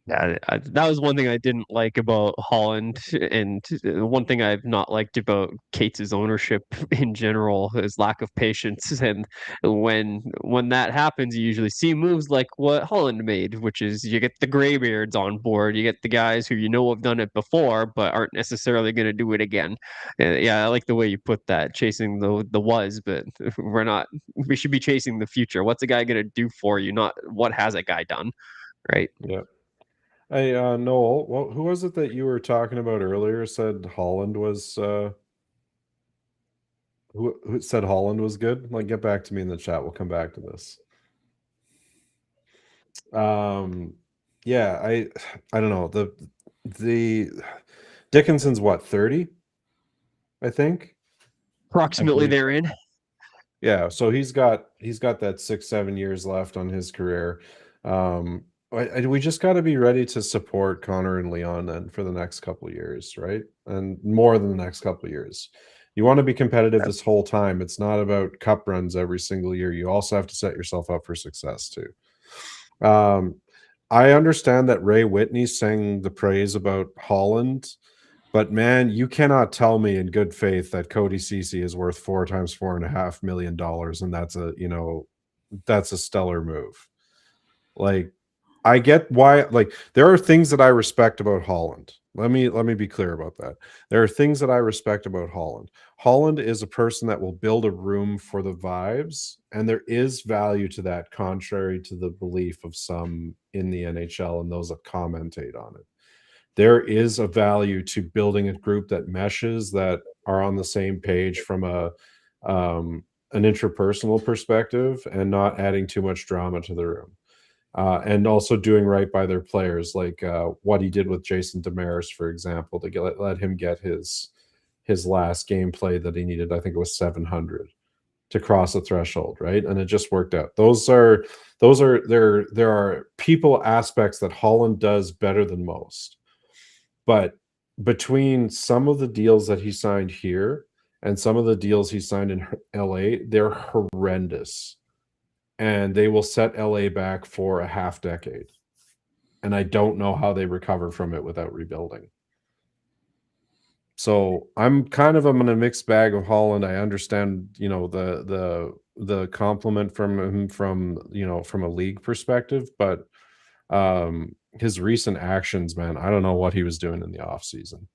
Yeah, that was one thing I didn't like about Holland, and one thing I've not liked about Cates' ownership in general is lack of patience. And when that happens, you usually see moves like what Holland made, which is you get the graybeards on board, you get the guys who have done it before but aren't necessarily going to do it again. Yeah, I like the way you put that, chasing the was, but we're not. We should be chasing the future. What's a guy going to do for you? Not what has a guy done, right? Yeah. Hey, Noel, who was it that you were talking about earlier said Holland was who said Holland was good? Like, get back to me in the chat. We'll come back to this. Yeah, I don't know. The Dickinson's what, 30? I think. Approximately therein. Yeah, so he's got that 6-7 years left on his career. We just got to be ready to support Connor and Leon then for the next couple of years, right? And more than the next couple of years. You want to be competitive this whole time. It's not about cup runs every single year. You also have to set yourself up for success too. I understand that Ray Whitney sang the praise about Holland, but man, you cannot tell me in good faith that Cody Ceci is worth 4 times $4.5 million, and that's a stellar move. Like, I get why. Like, there are things that I respect about Holland. Let me be clear about that. There are things that I respect about Holland. Holland is a person that will build a room for the vibes, and there is value to that, contrary to the belief of some in the NHL and those that commentate on it. There is a value to building a group that meshes, that are on the same page from an interpersonal perspective, and not adding too much drama to the room. And also doing right by their players, like what he did with Jason Demers, for example, to let him get his last gameplay that he needed. I think it was 700 to cross the threshold, right? And it just worked out. There are people aspects that Holland does better than most, but between some of the deals that he signed here and some of the deals he signed in LA, they're horrendous. And they will set LA back for a half decade. And I don't know how they recover from it without rebuilding. So I'm kind of in a mixed bag of Holland. I understand, the compliment from him from a league perspective, but his recent actions, man, I don't know what he was doing in the off season.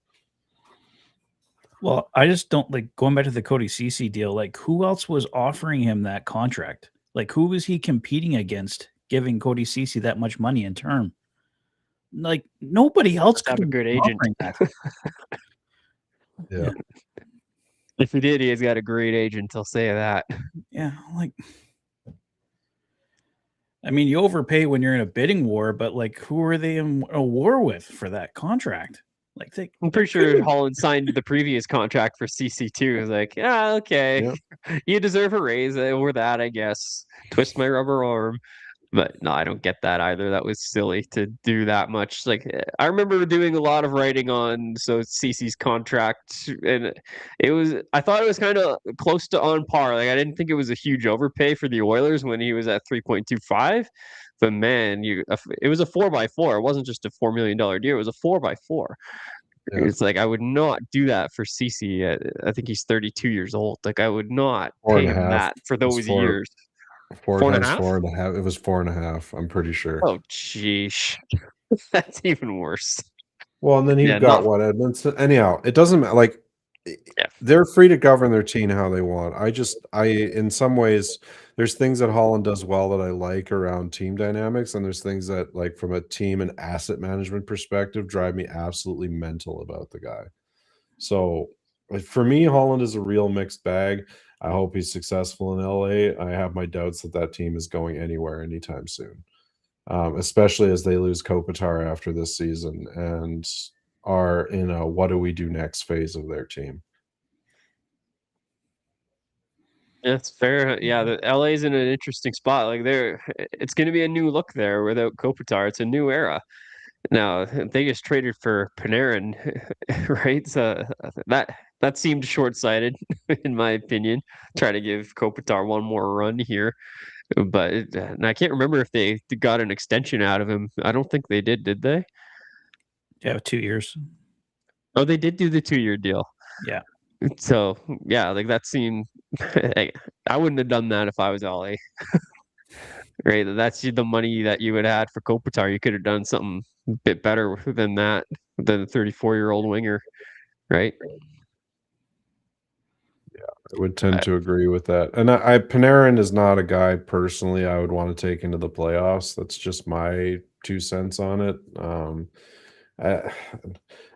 Well, I just don't like going back to the Cody Ceci deal. Like, who else was offering him that contract? Like, who was he competing against, giving Cody Ceci that much money in term? Like, nobody else Have could a good agent. that. Yeah. If he did, he's got a great agent. I'll say that. Yeah, like, I mean, you overpay when you're in a bidding war, but like, who are they in a war with for that contract? Like, I'm pretty sure Holland signed the previous contract for CC2. It's like, yeah, okay, Yeah. you deserve a raise over that, I guess. Twist my rubber arm. But no, I don't get that either. That was silly to do that much. Like, I remember doing a lot of writing on CC's contract, and I thought it was kind of close to on par. Like, I didn't think it was a huge overpay for the Oilers when he was at 3.25. But man, it was a 4x4. It wasn't just a $4 million deal. It was a 4x4. Yeah. It's like, I would not do that for CC. I think he's 32 years old. Like, I would not Four pay and a him half. that for those Four- years. 4 4.5? times 4.5. It was 4.5. I'm pretty sure. Oh, sheesh. That's even worse. Well, and then you've Yeah, got not- what Edmondson. Anyhow, it doesn't matter. Like, Yeah. they're free to govern their team how they want. In some ways, there's things that Holland does well that I like around team dynamics, and there's things that, like, from a team and asset management perspective, drive me absolutely mental about the guy. So, like, for me, Holland is a real mixed bag. I hope he's successful in LA. I have my doubts that team is going anywhere anytime soon, especially as they lose Kopitar after this season and are in a what do we do next phase of their team. That's fair. Yeah, the LA's in an interesting spot. Like, it's going to be a new look there without Kopitar. It's a new era. Now, they just traded for Panarin, right? So that seemed short-sighted, in my opinion. Try to give Kopitar one more run here, but and I can't remember if they got an extension out of him. I don't think they did they? Yeah, 2 years. Oh, they did do the 2-year deal. Yeah. So yeah, like that seemed. I wouldn't have done that if I was LA. Right, that's the money that you would have had for Kopitar. You could have done something a bit better than that, than a 34-year-old winger, right? Yeah, I would tend to agree with that. And Panarin is not a guy personally I would want to take into the playoffs. That's just my 2 cents on it.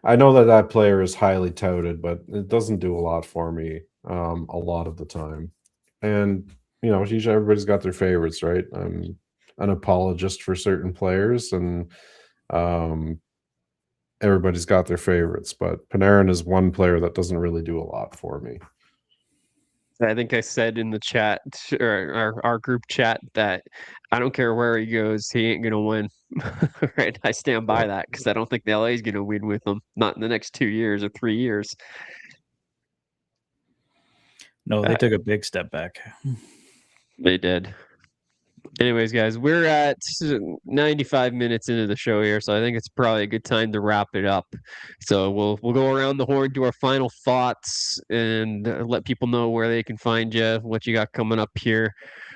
I know that player is highly touted, but it doesn't do a lot for me a lot of the time. And usually everybody's got their favorites, right? I'm an apologist for certain players, and everybody's got their favorites. But Panarin is one player that doesn't really do a lot for me. I think I said in the chat, or our group chat, that I don't care where he goes, he ain't gonna win. Right? I stand by that because I don't think the LA is gonna win with him, not in the next 2 years or 3 years. No, they took a big step back. They did. Anyways, guys, we're at 95 minutes into the show here, so I think it's probably a good time to wrap it up. So we'll go around the horn, do our final thoughts, and let people know where they can find you, what you got coming up here.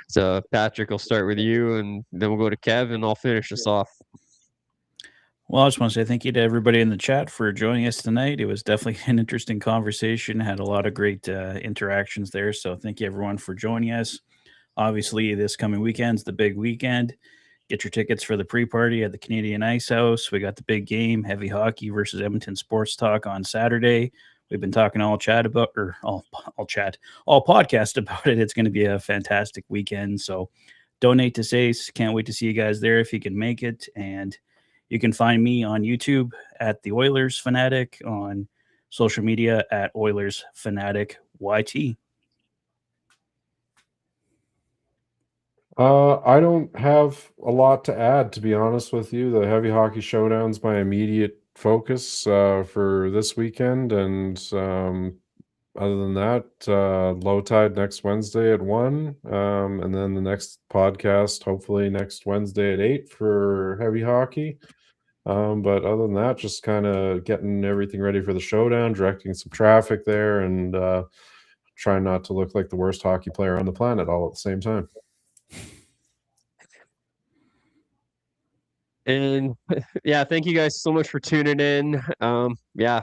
So Patrick, I'll start with you, and then we'll go to Kev, and I'll finish us off. Well, I just want to say thank you to everybody in the chat for joining us tonight. It was definitely an interesting conversation. Had a lot of great interactions there. So thank you everyone for joining us. Obviously, this coming weekend's the big weekend. Get your tickets for the pre-party at the Canadian Ice House. We got the big game, heavy hockey versus Edmonton Sports Talk on Saturday. We've been talking all podcast about it. It's going to be a fantastic weekend. So donate to SACE. Can't wait to see you guys there if you can make it. And you can find me on YouTube at the Oilers Fanatic, on social media at Oilers Fanatic YT. I don't have a lot to add, to be honest with you. The Heavy Hockey Showdown's my immediate focus for this weekend, and other than that, Low Tide next Wednesday at 1, and then the next podcast hopefully next Wednesday at 8 for Heavy Hockey. But other than that, just kind of getting everything ready for the Showdown, directing some traffic there, and trying not to look like the worst hockey player on the planet all at the same time. And yeah, thank you guys so much for tuning in. Yeah,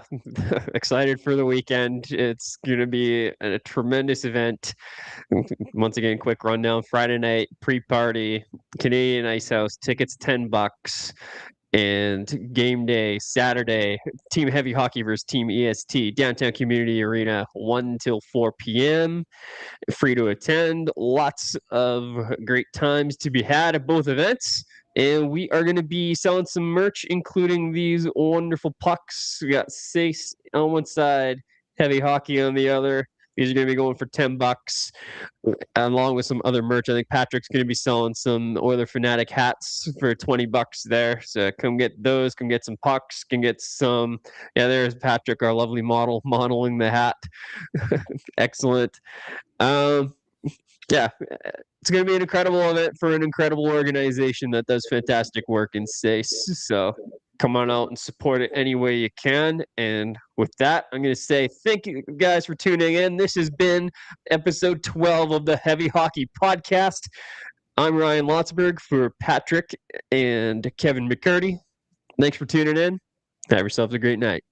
excited for the weekend. It's going to be a tremendous event. Once again, quick rundown: Friday night pre-party, Canadian Ice House, tickets $10, and game day Saturday, Team Heavy Hockey versus Team EST, downtown Community Arena, 1 till 4 p.m. Free to attend. Lots of great times to be had at both events. And we are going to be selling some merch, including these wonderful pucks. We got SACE on one side, Heavy Hockey on the other. These are going to be going for $10, along with some other merch. I think Patrick's going to be selling some Oiler Fanatic hats for $20 there. So come get those. Come get some pucks. Can get some. Yeah, there's Patrick, our lovely model, modeling the hat. Excellent. Yeah, it's going to be an incredible event for an incredible organization that does fantastic work in SACE. So come on out and support it any way you can. And with that, I'm going to say thank you guys for tuning in. This has been episode 12 of the Heavy Hockey Podcast. I'm Ryan Lotsberg for Patrick and Kevin McCurdy. Thanks for tuning in. Have yourselves a great night.